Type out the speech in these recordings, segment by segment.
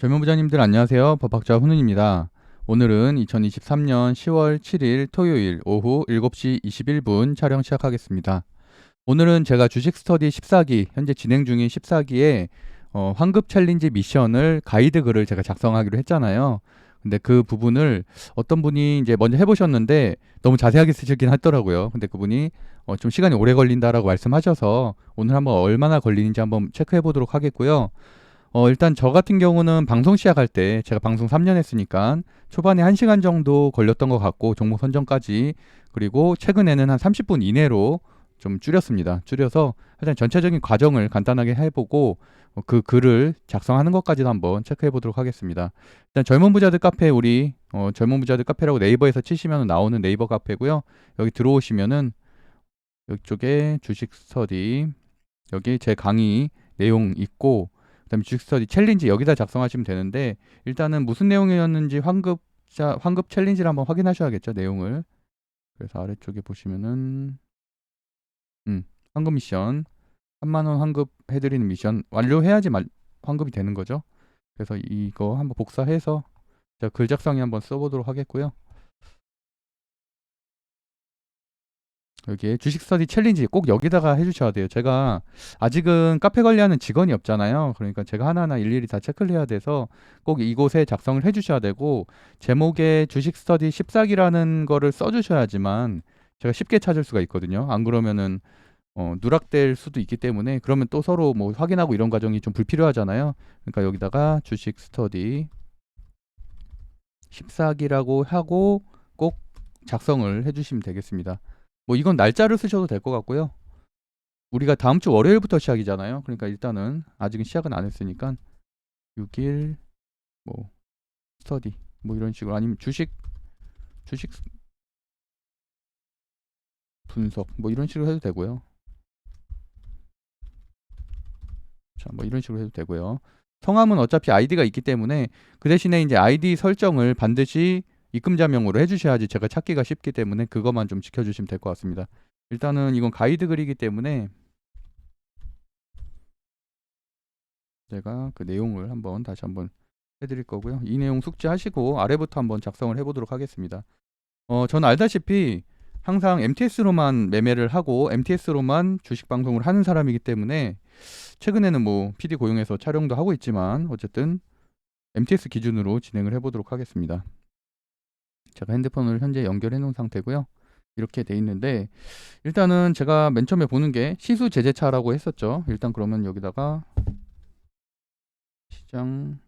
젊은 부자님들 안녕하세요. 법학자 훈훈입니다. 오늘은 2023년 10월 7일 토요일 오후 7시 21분 촬영 시작하겠습니다. 오늘은 제가 주식 스터디 14기, 현재 진행 중인 14기에 환급 챌린지 미션을 가이드 글을 제가 작성하기로 했잖아요. 근데 그 부분을 어떤 분이 이제 먼저 해보셨는데 너무 자세하게 쓰시긴 하더라고요. 근데 그분이 좀 시간이 오래 걸린다라고 말씀하셔서 오늘 한번 얼마나 걸리는지 한번 체크해 보도록 하겠고요. 일단 저 같은 경우는 방송 시작할 때 제가 방송 3년 했으니까 초반에 1시간 정도 걸렸던 것 같고 종목 선정까지, 그리고 최근에는 한 30분 이내로 좀 줄였습니다. 줄여서 일단 전체적인 과정을 간단하게 해보고 그 글을 작성하는 것까지도 한번 체크해 보도록 하겠습니다. 일단 젊은 부자들 카페, 우리 젊은 부자들 카페라고 네이버에서 치시면 나오는 네이버 카페고요. 여기 들어오시면은 이쪽에 주식 스터디, 여기 제 강의 내용 있고, 그다음에 주식 스터디 챌린지 여기다 작성하시면 되는데, 일단은 무슨 내용이었는지 환급 챌린지를 한번 확인하셔야겠죠, 내용을. 그래서 아래쪽에 보시면은 환급 미션 3만 원 환급 해드리는 미션 완료해야지 환급이 되는 거죠. 그래서 이거 한번 복사해서 제가 글 작성에 한번 써보도록 하겠고요. 여기에 주식 스터디 챌린지 꼭 여기다가 해주셔야 돼요. 제가 아직은 카페 관리하는 직원이 없잖아요. 그러니까 제가 하나하나 일일이 다 체크를 해야 돼서 꼭 이곳에 작성을 해주셔야 되고, 제목에 주식 스터디 14기라는 거를 써주셔야지만 제가 쉽게 찾을 수가 있거든요. 안 그러면은 누락될 수도 있기 때문에, 그러면 또 서로 뭐 확인하고 이런 과정이 좀 불필요하잖아요. 그러니까 여기다가 주식 스터디 14기라고 하고 꼭 작성을 해주시면 되겠습니다. 뭐 이건 날짜를 쓰셔도 될 것 같고요. 우리가 다음 주 월요일부터 시작이잖아요. 그러니까 일단은 아직은 시작은 안 했으니까 6일 뭐 스터디 뭐 이런 식으로, 아니면 주식 분석 뭐 이런 식으로 해도 되고요. 자, 뭐 이런 식으로 해도 되고요. 성함은 어차피 아이디가 있기 때문에 그 대신에 이제 아이디 설정을 반드시 입금자명으로 해주셔야지 제가 찾기가 쉽기 때문에 그것만 좀 지켜주시면 될 것 같습니다. 일단은 이건 가이드 글이기 때문에 제가 그 내용을 한번 다시 한번 해드릴 거고요. 이 내용 숙지하시고 아래부터 한번 작성을 해보도록 하겠습니다. 저는 알다시피 항상 MTS로만 매매를 하고 MTS로만 주식 방송을 하는 사람이기 때문에, 최근에는 뭐 PD 고용해서 촬영도 하고 있지만 어쨌든 MTS 기준으로 진행을 해보도록 하겠습니다. 제가 핸드폰을 현재 연결해 놓은 상태고요. 이렇게 돼 있는데, 일단은 제가 맨 처음에 보는 게 시수 제재차라고 했었죠. 일단 그러면 여기다가 시장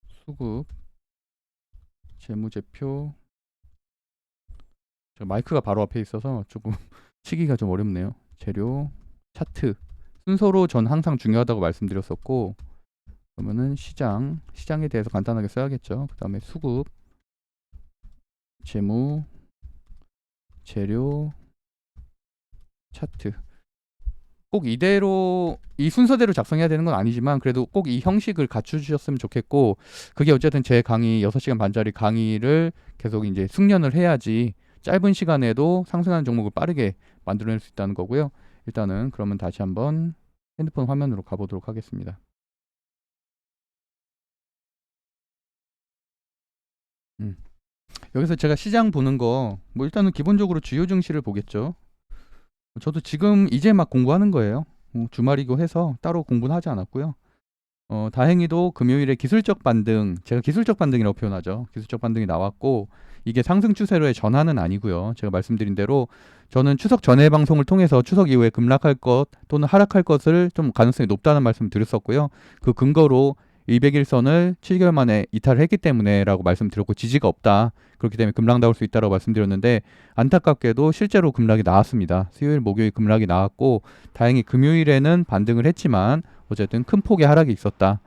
수급 재무제표, 마이크가 바로 앞에 있어서 조금 치기가 좀 어렵네요. 재료 차트 순서로 전 항상 중요하다고 말씀드렸었고, 그러면은 시장에 대해서 간단하게 써야겠죠. 그 다음에 수급, 재무, 재료, 차트. 꼭 이대로 이 순서대로 작성해야 되는 건 아니지만 그래도 꼭 이 형식을 갖추셨으면 좋겠고, 그게 어쨌든 제 강의 6시간 반짜리 강의를 계속 이제 숙련을 해야지 짧은 시간에도 상승하는 종목을 빠르게 만들어낼 수 있다는 거고요. 일단은 그러면 다시 한번 핸드폰 화면으로 가보도록 하겠습니다. 음. 여기서 제가 시장 보는 거, 뭐 일단은 기본적으로 주요 증시를 보겠죠. 저도 지금 이제 막 공부하는 거예요. 주말이고 해서 따로 공부는 하지 않았고요. 다행히도 금요일에 기술적 반등, 제가 기술적 반등이라고 표현하죠. 기술적 반등이 나왔고, 이게 상승 추세로의 전환은 아니고요. 제가 말씀드린 대로 저는 추석 전에 방송을 통해서 추석 이후에 급락할 것 또는 하락할 것을 좀 가능성이 높다는 말씀을 드렸었고요. 그 근거로 200일선을 7개월 만에 이탈을 했기 때문에라고 말씀드렸고, 지지가 없다, 그렇기 때문에 급락 나올 수 있다고 말씀드렸는데, 안타깝게도 실제로 급락이 나왔습니다. 수요일 목요일 급락이 나왔고, 다행히 금요일에는 반등을 했지만 어쨌든 큰 폭의 하락이 있었다.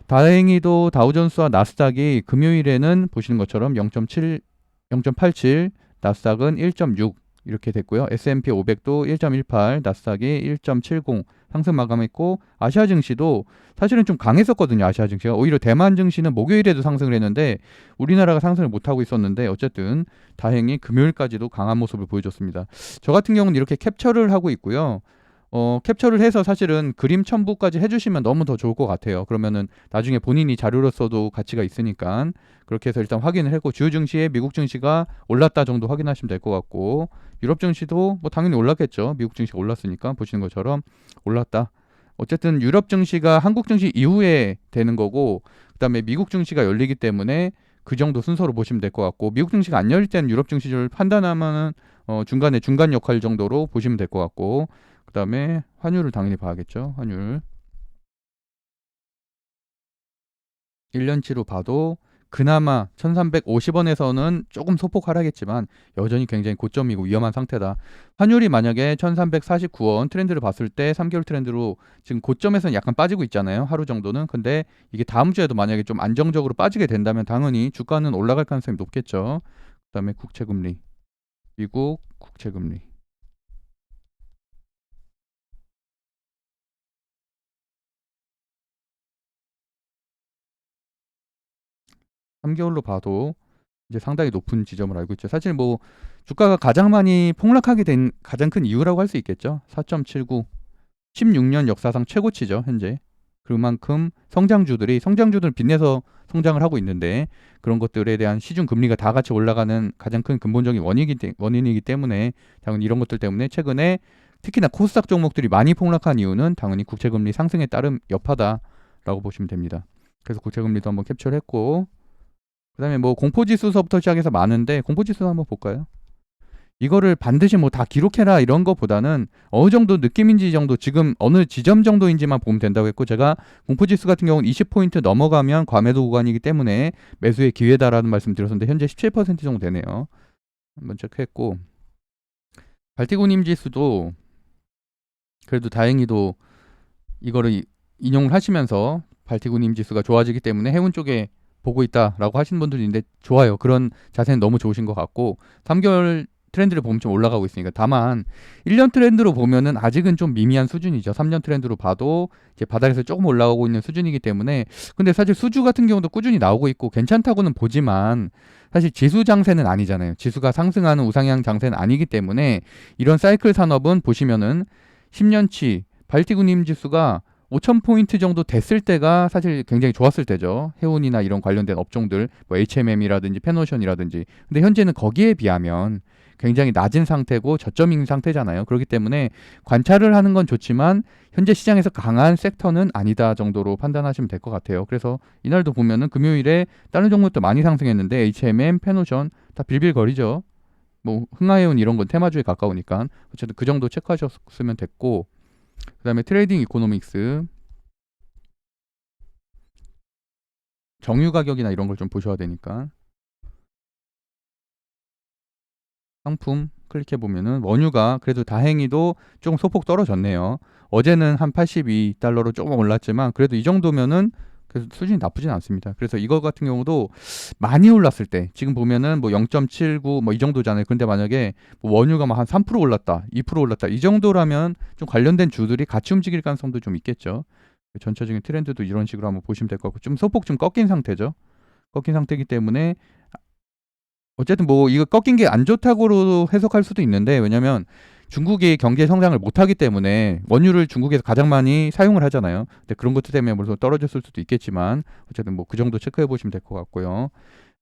다행히도 다우존스와 나스닥이 금요일에는 보시는 것처럼 0.87, 나스닥은 1.6 이렇게 됐고요. S&P 500도 1.18, 나스닥이 1.70 상승 마감했고, 아시아 증시도 사실은 좀 강했었거든요. 아시아 증시가 오히려 대만 증시는 목요일에도 상승을 했는데 우리나라가 상승을 못하고 있었는데, 어쨌든 다행히 금요일까지도 강한 모습을 보여줬습니다. 저 같은 경우는 이렇게 캡처를 하고 있고요. 캡처를 해서 사실은 그림 첨부까지 해주시면 너무 더 좋을 것 같아요. 그러면은 나중에 본인이 자료로 써도 가치가 있으니까 그렇게 해서 일단 확인을 했고, 주요 증시에 미국 증시가 올랐다 정도 확인하시면 될 것 같고, 유럽 증시도 뭐 당연히 올랐겠죠. 미국 증시가 올랐으니까 보시는 것처럼 올랐다. 어쨌든 유럽 증시가 한국 증시 이후에 되는 거고, 그다음에 미국 증시가 열리기 때문에 그 정도 순서로 보시면 될 것 같고, 미국 증시가 안 열릴 때는 유럽 증시를 판단하면은 중간에 중간 역할 정도로 보시면 될 것 같고, 그다음에 환율을 당연히 봐야겠죠. 환율 1년치로 봐도 그나마 1350원에서는 조금 소폭 하락했지만 여전히 굉장히 고점이고 위험한 상태다. 환율이 만약에 1349원 트렌드를 봤을 때 3개월 트렌드로 지금 고점에서는 약간 빠지고 있잖아요. 하루 정도는. 근데 이게 다음 주에도 만약에 좀 안정적으로 빠지게 된다면 당연히 주가는 올라갈 가능성이 높겠죠. 그다음에 국채금리, 미국 국채금리 3개월로 봐도 이제 상당히 높은 지점을 알고 있죠. 사실 뭐 주가가 가장 많이 폭락하게 된 가장 큰 이유라고 할 수 있겠죠. 4.79, 16년 역사상 최고치죠, 현재. 그만큼 성장주들은 빚내서 성장을 하고 있는데, 그런 것들에 대한 시중 금리가 다 같이 올라가는 가장 큰 근본적인 원인이기 때문에 당연히 이런 것들 때문에 최근에 특히나 코스닥 종목들이 많이 폭락한 이유는 당연히 국채금리 상승에 따른 여파다라고 보시면 됩니다. 그래서 국채금리도 한번 캡처를 했고, 그다음에 뭐 공포지수서부터 시작해서 많은데 공포지수 한번 볼까요? 이거를 반드시 뭐 다 기록해라 이런 거보다는 어느 정도 느낌인지 정도, 지금 어느 지점 정도인지만 보면 된다고 했고, 제가 공포지수 같은 경우는 20포인트 넘어가면 과매도 구간이기 때문에 매수의 기회다라는 말씀 드렸었는데 현재 17% 정도 되네요. 한번 체크했고, 발티고님 지수도 그래도 다행히도 이거를 인용을 하시면서 발티고님 지수가 좋아지기 때문에 해운 쪽에 보고 있다라고 하시는 분들이 있는데 좋아요. 그런 자세는 너무 좋으신 것 같고, 3개월 트렌드를 보면 좀 올라가고 있으니까. 다만 1년 트렌드로 보면은 아직은 좀 미미한 수준이죠. 3년 트렌드로 봐도 이제 바닥에서 조금 올라오고 있는 수준이기 때문에. 근데 사실 수주 같은 경우도 꾸준히 나오고 있고 괜찮다고는 보지만 사실 지수 장세는 아니잖아요. 지수가 상승하는 우상향 장세는 아니기 때문에 이런 사이클 산업은 보시면은 10년치 발티구님 지수가 5,000포인트 정도 됐을 때가 사실 굉장히 좋았을 때죠. 해운이나 이런 관련된 업종들, 뭐 HMM이라든지 페노션이라든지. 근데 현재는 거기에 비하면 굉장히 낮은 상태고 저점인 상태잖아요. 그렇기 때문에 관찰을 하는 건 좋지만 현재 시장에서 강한 섹터는 아니다 정도로 판단하시면 될 것 같아요. 그래서 이날도 보면은 금요일에 다른 종목도 많이 상승했는데 HMM, 페노션 다 빌빌거리죠. 뭐 흥하해운 이런 건 테마주에 가까우니까 어쨌든 그 정도 체크하셨으면 됐고, 그다음에 트레이딩 이코노믹스 정유 가격이나 이런 걸 좀 보셔야 되니까 상품 클릭해 보면은 원유가 그래도 다행히도 조금 소폭 떨어졌네요. 어제는 한 82달러로 조금 올랐지만 그래도 이 정도면은 그래서 수준이 나쁘진 않습니다. 그래서 이거 같은 경우도 많이 올랐을 때 지금 보면은 뭐 0.79 뭐 이 정도잖아요. 근데 만약에 뭐 원유가 막 한 3% 올랐다, 2% 올랐다 이 정도라면 좀 관련된 주들이 같이 움직일 가능성도 좀 있겠죠. 전체적인 트렌드도 이런 식으로 한번 보시면 될 것 같고, 좀 소폭 좀 꺾인 상태죠. 꺾인 상태이기 때문에 어쨌든 뭐 이거 꺾인 게 안 좋다고 해석할 수도 있는데, 왜냐면 중국이 경제 성장을 못하기 때문에 원유를 중국에서 가장 많이 사용을 하잖아요. 근데 그런 것들 때문에 물론 떨어졌을 수도 있겠지만 어쨌든 뭐 그 정도 체크해 보시면 될 것 같고요.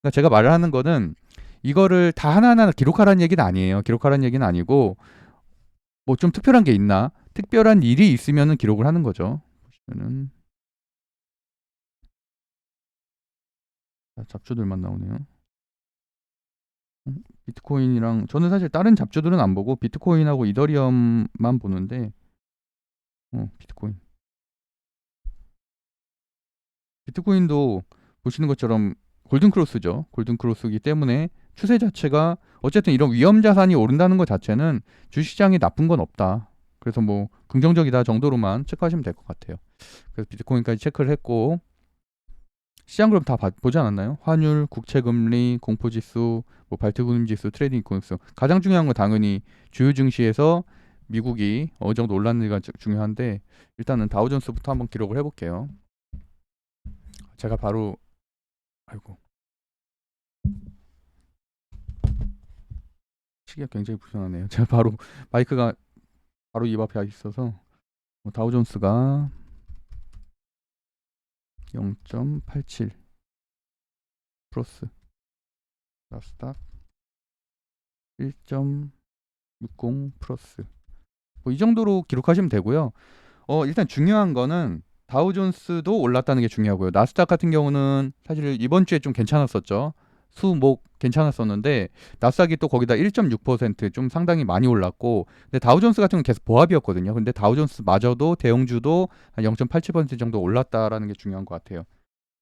그러니까 제가 말을 하는 거는 이거를 다 하나하나 기록하라는 얘기는 아니에요. 기록하라는 얘기는 아니고 뭐 좀 특별한 게 있나, 특별한 일이 있으면은 기록을 하는 거죠. 보시면은 잡주들만 나오네요. 비트코인이랑 저는 사실 다른 잡주들은 안 보고 비트코인하고 이더리움만 보는데, 비트코인. 비트코인도 보시는 것처럼 골든크로스죠. 골든크로스이기 때문에 추세 자체가 어쨌든 이런 위험 자산이 오른다는 것 자체는 주식시장이 나쁜 건 없다. 그래서 뭐 긍정적이다 정도로만 체크하시면 될 것 같아요. 그래서 비트코인까지 체크를 했고, 시장 그럼 다 보지 않았나요? 환율, 국채금리, 공포지수, 뭐 발트금지수, 트레이딩 이코노미스. 가장 중요한 건 당연히 주요 증시에서 미국이 어느 정도 올랐는지가 중요한데, 일단은 다우존스부터 한번 기록을 해볼게요. 제가 바로, 아이고, 시기가 굉장히 불편하네요. 제가 바로 마이크가 바로 입 앞에 있어서 다우존스가 0.87 플러스, 나스닥 1.60 플러스, 뭐 이 정도로 기록하시면 되고요. 일단 중요한 거는 다우존스도 올랐다는 게 중요하고요. 나스닥 같은 경우는 사실 이번 주에 좀 괜찮았었죠. 수목 괜찮았었는데 나스닥이 또 거기다 1.6% 상당히 많이 올랐고, 근데 다우존스 같은 경우는 계속 보합이었거든요. 근데 다우존스마저도 대형주도 한 0.87% 정도 올랐다라는 게 중요한 것 같아요.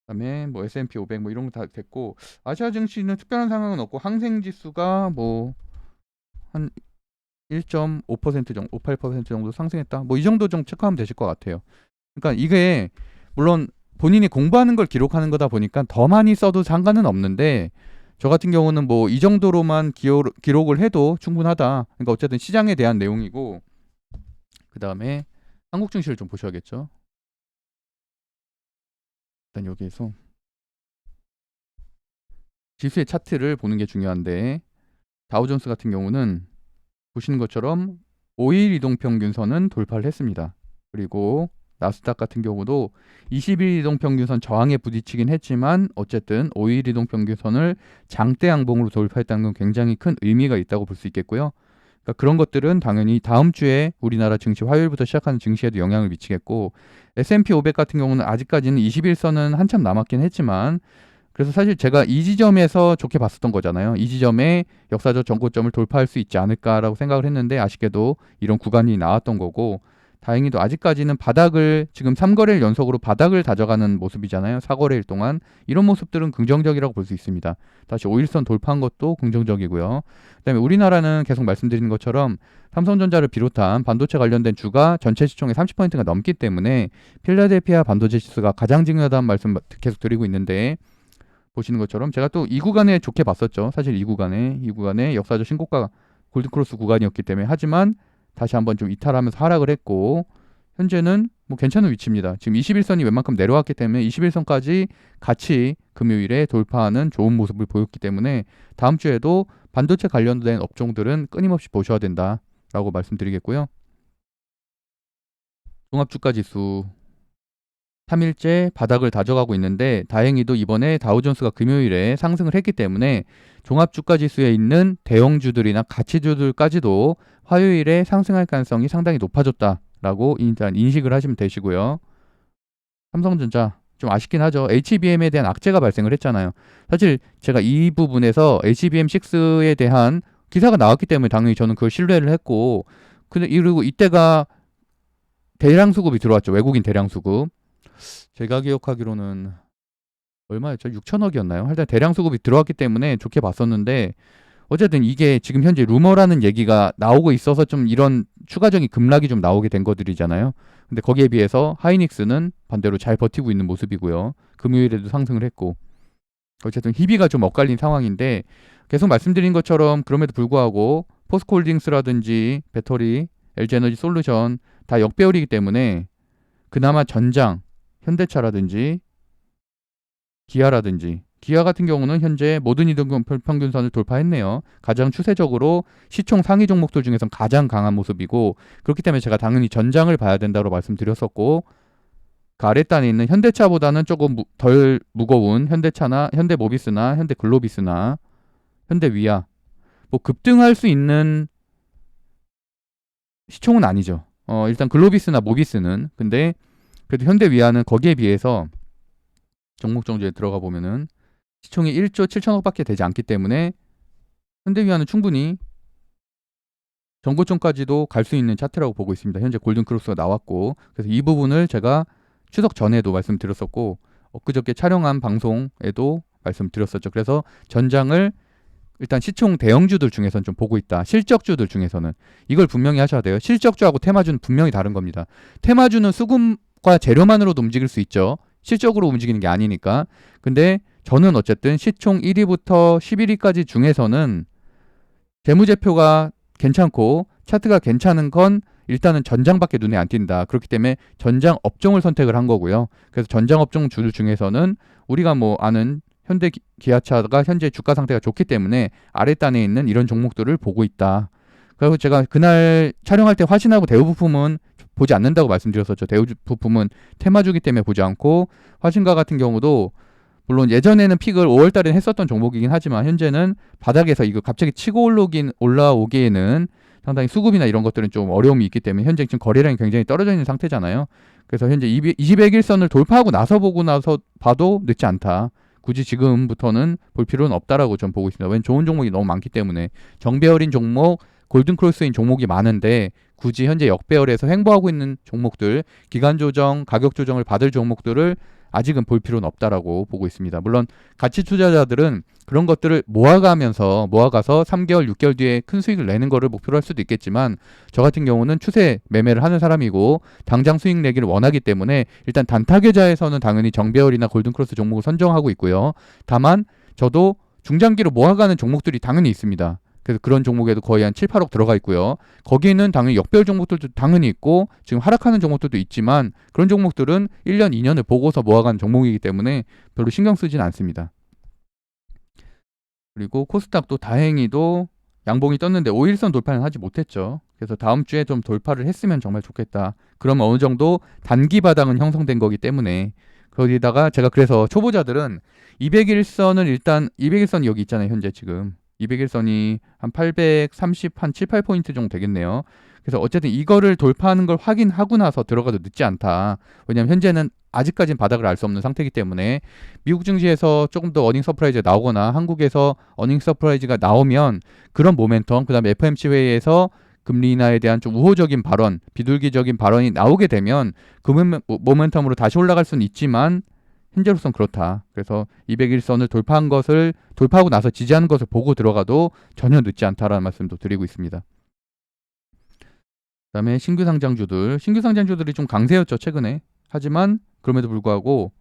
그다음에 뭐 S&P 500 뭐 이런 거 다 됐고, 아시아 증시는 특별한 상황은 없고 항생 지수가 뭐 한 1.5% 정도, 58% 정도 상승했다. 뭐 이 정도 좀 체크하면 되실 것 같아요. 그러니까 이게 물론 본인이 공부하는 걸 기록하는 거다 보니까 더 많이 써도 상관은 없는데, 저 같은 경우는 뭐 이 정도로만 기록을 해도 충분하다. 그러니까 어쨌든 시장에 대한 내용이고, 그 다음에 한국 증시를 좀 보셔야겠죠. 일단 여기에서 지수의 차트를 보는 게 중요한데, 다우존스 같은 경우는 보시는 것처럼 5일 이동평균선은 돌파를 했습니다. 그리고 나스닥 같은 경우도 20일 이동평균선 저항에 부딪히긴 했지만 어쨌든 5일 이동평균선을 장대 양봉으로 돌파했다는 건 굉장히 큰 의미가 있다고 볼 수 있겠고요. 그러니까 그런 것들은 당연히 다음 주에 우리나라 증시 화요일부터 시작하는 증시에도 영향을 미치겠고, S&P 500 같은 경우는 아직까지는 21선은 한참 남았긴 했지만, 그래서 사실 제가 이 지점에서 좋게 봤었던 거잖아요. 이 지점에 역사적 전고점을 돌파할 수 있지 않을까라고 생각을 했는데, 아쉽게도 이런 구간이 나왔던 거고, 다행히도 아직까지는 바닥을, 지금 3거래일 연속으로 바닥을 다져가는 모습이잖아요. 4거래일 동안. 이런 모습들은 긍정적이라고 볼 수 있습니다. 다시 5일선 돌파한 것도 긍정적이고요. 그다음에 우리나라는 계속 말씀드리는 것처럼 삼성전자를 비롯한 반도체 관련된 주가 전체 시총의 30%가 넘기 때문에 필라델피아 반도체 지수가 가장 중요하다는 말씀 계속 드리고 있는데, 보시는 것처럼 제가 또 이 구간에 좋게 봤었죠. 사실 이 구간에 역사적 신고가 골든크로스 구간이었기 때문에. 하지만 다시 한번 좀 이탈하면서 하락을 했고, 현재는 뭐 괜찮은 위치입니다. 지금 21선이 웬만큼 내려왔기 때문에 21선까지 같이 금요일에 돌파하는 좋은 모습을 보였기 때문에 다음 주에도 반도체 관련된 업종들은 끊임없이 보셔야 된다라고 말씀드리겠고요. 종합주가지수 3일째 바닥을 다져가고 있는데, 다행히도 이번에 다우존스가 금요일에 상승을 했기 때문에 종합주가지수에 있는 대형주들이나 가치주들까지도 화요일에 상승할 가능성이 상당히 높아졌다라고 일단 인식을 하시면 되시고요. 삼성전자 좀 아쉽긴 하죠. HBM에 대한 악재가 발생을 했잖아요. 사실 제가 이 부분에서 HBM6에 대한 기사가 나왔기 때문에 당연히 저는 그걸 신뢰를 했고, 그리고 이때가 대량 수급이 들어왔죠. 외국인 대량 수급. 제가 기억하기로는 얼마였죠? 6천억이었나요? 하여튼 대량 수급이 들어왔기 때문에 좋게 봤었는데, 어쨌든 이게 지금 현재 루머라는 얘기가 나오고 있어서 좀 이런 추가적인 급락이 좀 나오게 된 것들이잖아요. 근데 거기에 비해서 하이닉스는 반대로 잘 버티고 있는 모습이고요. 금요일에도 상승을 했고, 어쨌든 희비가 좀 엇갈린 상황인데, 계속 말씀드린 것처럼 그럼에도 불구하고 포스코홀딩스라든지 배터리, LG에너지 솔루션 다 역배열이기 때문에 그나마 전장, 현대차라든지 기아라든지, 기아 같은 경우는 현재 모든 이동평균선을 돌파했네요. 가장 추세적으로 시총 상위 종목들 중에선 가장 강한 모습이고, 그렇기 때문에 제가 당연히 전장을 봐야 된다고 말씀드렸었고, 그 아랫단에 있는 현대차보다는 조금 덜 무거운 현대차나 현대모비스나 현대글로비스나 현대위아, 뭐 급등할 수 있는 시총은 아니죠. 일단 글로비스나 모비스는. 근데 그래도 현대위아는 거기에 비해서 종목 정주에 들어가 보면은 시총이 1조 7천억밖에 되지 않기 때문에 현대위아는 충분히 전고점까지도 갈 수 있는 차트라고 보고 있습니다. 현재 골든크로스가 나왔고, 그래서 이 부분을 제가 추석 전에도 말씀드렸었고, 엊그저께 촬영한 방송에도 말씀드렸었죠. 그래서 전장을 일단 시총 대형주들 중에서는 좀 보고 있다. 실적주들 중에서는 이걸 분명히 하셔야 돼요. 실적주하고 테마주는 분명히 다른 겁니다. 테마주는 수급과 재료만으로도 움직일 수 있죠. 실적으로 움직이는 게 아니니까. 근데 저는 어쨌든 시총 1위부터 11위까지 중에서는 재무제표가 괜찮고 차트가 괜찮은 건 일단은 전장밖에 눈에 안 띈다. 그렇기 때문에 전장 업종을 선택을 한 거고요. 그래서 전장 업종 주들 중에서는 우리가 뭐 아는 현대 기아차가 현재 주가 상태가 좋기 때문에 아랫단에 있는 이런 종목들을 보고 있다. 그리고 제가 그날 촬영할 때 화신하고 대우 부품은 보지 않는다고 말씀드렸었죠. 대우 부품은 테마주기 때문에 보지 않고, 화신가 같은 경우도 물론 예전에는 픽을 5월 달에 했었던 종목이긴 하지만 현재는 바닥에서 이거 갑자기 치고 올라오기에는 상당히 수급이나 이런 것들은 좀 어려움이 있기 때문에 현재 지금 거래량이 굉장히 떨어져 있는 상태잖아요. 그래서 현재 21일선을 돌파하고 나서 보고 나서 봐도 늦지 않다. 굳이 지금부터는 볼 필요는 없다라고 전 보고 있습니다. 왜냐면 좋은 종목이 너무 많기 때문에. 정배열인 종목, 골든크로스인 종목이 많은데 굳이 현재 역배열에서 횡보하고 있는 종목들, 기간 조정, 가격 조정을 받을 종목들을 아직은 볼 필요는 없다라고 보고 있습니다. 물론 가치 투자자들은 그런 것들을 모아가서 3개월, 6개월 뒤에 큰 수익을 내는 거를 목표로 할 수도 있겠지만, 저 같은 경우는 추세 매매를 하는 사람이고 당장 수익 내기를 원하기 때문에 일단 단타 계좌에서는 당연히 정배열이나 골든크로스 종목을 선정하고 있고요. 다만 저도 중장기로 모아가는 종목들이 당연히 있습니다. 그래서 그런 종목에도 거의 한 7, 8억 들어가 있고요. 거기에는 당연히 역별 종목들도 당연히 있고 지금 하락하는 종목들도 있지만, 그런 종목들은 1년, 2년을 보고서 모아가는 종목이기 때문에 별로 신경 쓰진 않습니다. 그리고 코스닥도 다행히도 양봉이 떴는데 5일선 돌파는 하지 못했죠. 그래서 다음 주에 좀 돌파를 했으면 정말 좋겠다. 그러면 어느 정도 단기 바닥은 형성된 거기 때문에. 거기다가 제가 그래서 초보자들은 200일선을 일단 200일선 여기 있잖아요. 현재 지금 200일선이 한 830, 한 7, 8포인트 정도 되겠네요. 그래서 어쨌든 이거를 돌파하는 걸 확인하고 나서 들어가도 늦지 않다. 왜냐하면 현재는 아직까지는 바닥을 알 수 없는 상태이기 때문에, 미국 증시에서 조금 더 어닝 서프라이즈가 나오거나 한국에서 어닝 서프라이즈가 나오면 그런 모멘텀, 그 다음에 FOMC 회의에서 금리 인하에 대한 좀 우호적인 발언, 비둘기적인 발언이 나오게 되면 그 모멘텀으로 다시 올라갈 수는 있지만 현재로선 그렇다. 그래서 200일선을 돌파하고 나서 지지하는 것을 보고 들어가도 전혀 늦지 않다라는 말씀도 드리고 있습니다. 그다음에 신규 상장주들이 좀 강세였죠, 최근에. 하지만 그럼에도 불구하고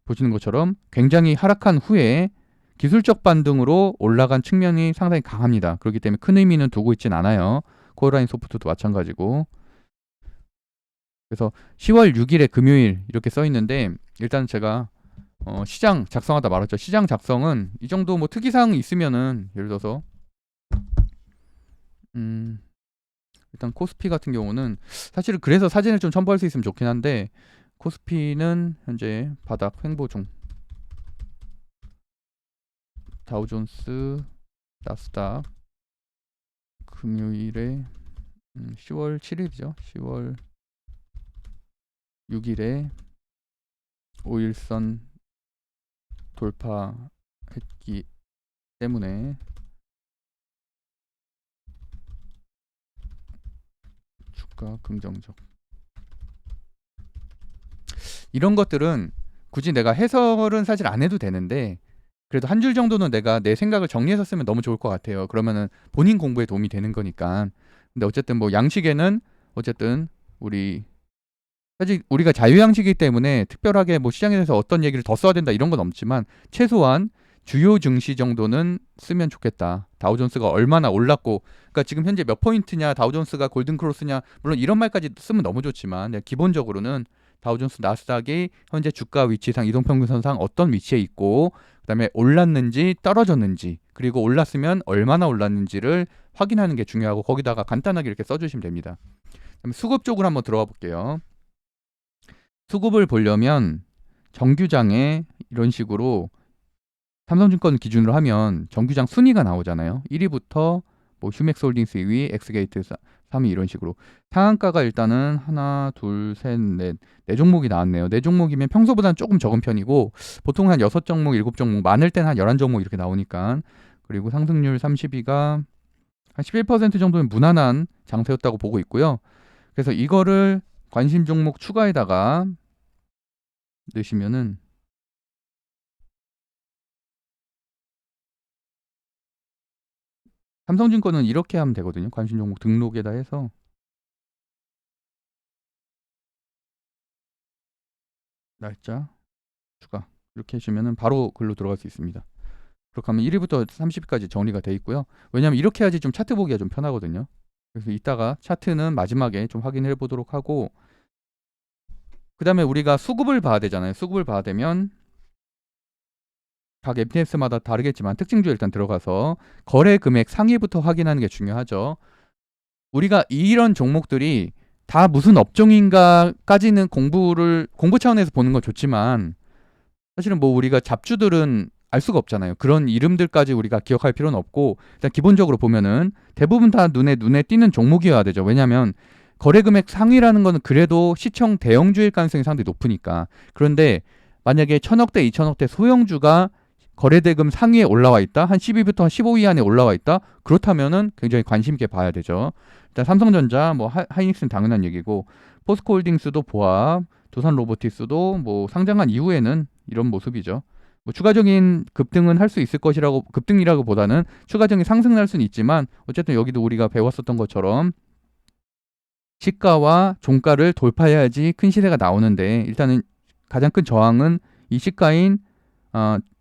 보시는 것처럼 굉장히 하락한 후에 기술적 반등으로 올라간 측면이 상당히 강합니다. 그렇기 때문에 큰 의미는 두고 있진 않아요. 코어라인 소프트도 마찬가지고. 그래서 10월 6일에 금요일 이렇게 써 있는데, 일단 제가 시장 작성하다 말았죠. 시장 작성은 이 정도 뭐 특이사항이 있으면은, 예를 들어서 일단 코스피 같은 경우는 사실은 그래서 사진을 좀 첨부할 수 있으면 좋긴 한데, 코스피는 현재 바닥 횡보 중. 다우존스, 나스닥 금요일에 10월 7일이죠. 10월 6일에 5일선 돌파했기 때문에 주가 긍정적. 이런 것들은 굳이 내가 해설은 사실 안 해도 되는데, 그래도 한 줄 정도는 내가 내 생각을 정리해서 쓰면 너무 좋을 것 같아요. 그러면은 본인 공부에 도움이 되는 거니까. 근데 어쨌든 뭐 양식에는 어쨌든 사실 우리가 자유양식이기 때문에 특별하게 뭐 시장에 대해서 어떤 얘기를 더 써야 된다 이런 건 없지만, 최소한 주요 증시 정도는 쓰면 좋겠다. 다우존스가 얼마나 올랐고, 그러니까 지금 현재 몇 포인트냐, 다우존스가 골든크로스냐, 물론 이런 말까지 쓰면 너무 좋지만 기본적으로는 다우존스, 나스닥이 현재 주가 위치상, 이동평균선상 어떤 위치에 있고, 그다음에 올랐는지 떨어졌는지, 그리고 올랐으면 얼마나 올랐는지를 확인하는 게 중요하고, 거기다가 간단하게 이렇게 써주시면 됩니다. 그럼 수급 쪽으로 한번 들어가 볼게요. 수급을 보려면 정규장에 이런 식으로 삼성증권 기준으로 하면 정규장 순위가 나오잖아요. 1위부터 뭐 휴맥스홀딩스 2위, 엑스게이트 3위 이런 식으로. 상한가가 일단은 하나, 둘, 셋, 넷, 네 종목이 나왔네요. 네 종목이면 평소보다는 조금 적은 편이고, 보통 한 6종목, 7종목, 많을 땐 한 11종목 이렇게 나오니까. 그리고 상승률 32가 한 11% 정도는 무난한 장세였다고 보고 있고요. 그래서 이거를 관심 종목 추가에다가 넣으시면은 삼성증권은 이렇게 하면 되거든요. 관심 종목 등록에다 해서 날짜 추가 이렇게 해주면은 바로 글로 들어갈 수 있습니다. 그렇게 하면 1위부터 30위까지 정리가 돼 있고요. 왜냐하면 이렇게 해야지 좀 차트 보기가 좀 편하거든요. 그래서 이따가 차트는 마지막에 좀 확인해 보도록 하고, 그 다음에 우리가 수급을 봐야 되잖아요. 수급을 봐야 되면 각 MTS마다 다르겠지만 특징주에 일단 들어가서 거래 금액 상위부터 확인하는 게 중요하죠. 우리가 이런 종목들이 다 무슨 업종인가까지는 공부 차원에서 보는 건 좋지만 사실은 뭐 우리가 잡주들은 알 수가 없잖아요. 그런 이름들까지 우리가 기억할 필요는 없고 일단 기본적으로 보면은 대부분 다 눈에 띄는 종목이어야 되죠. 왜냐하면 거래금액 상위라는 거는 그래도 시총 대형주일 가능성이 상당히 높으니까. 그런데 만약에 1,000억대, 2,000억대 소형주가 거래대금 상위에 올라와 있다. 한 10위부터 한 15위 안에 올라와 있다. 그렇다면은 굉장히 관심 있게 봐야 되죠. 일단 삼성전자, 뭐 하이닉스는 당연한 얘기고 포스코홀딩스도 보아, 두산로보티스도 뭐 상장한 이후에는 이런 모습이죠. 뭐 추가적인 급등은 할 수 있을 것이라고 급등이라고보다는 추가적인 상승을 할 수는 있지만 어쨌든 여기도 우리가 배웠었던 것처럼 시가와 종가를 돌파해야지 큰 시세가 나오는데 일단은 가장 큰 저항은 이 시가인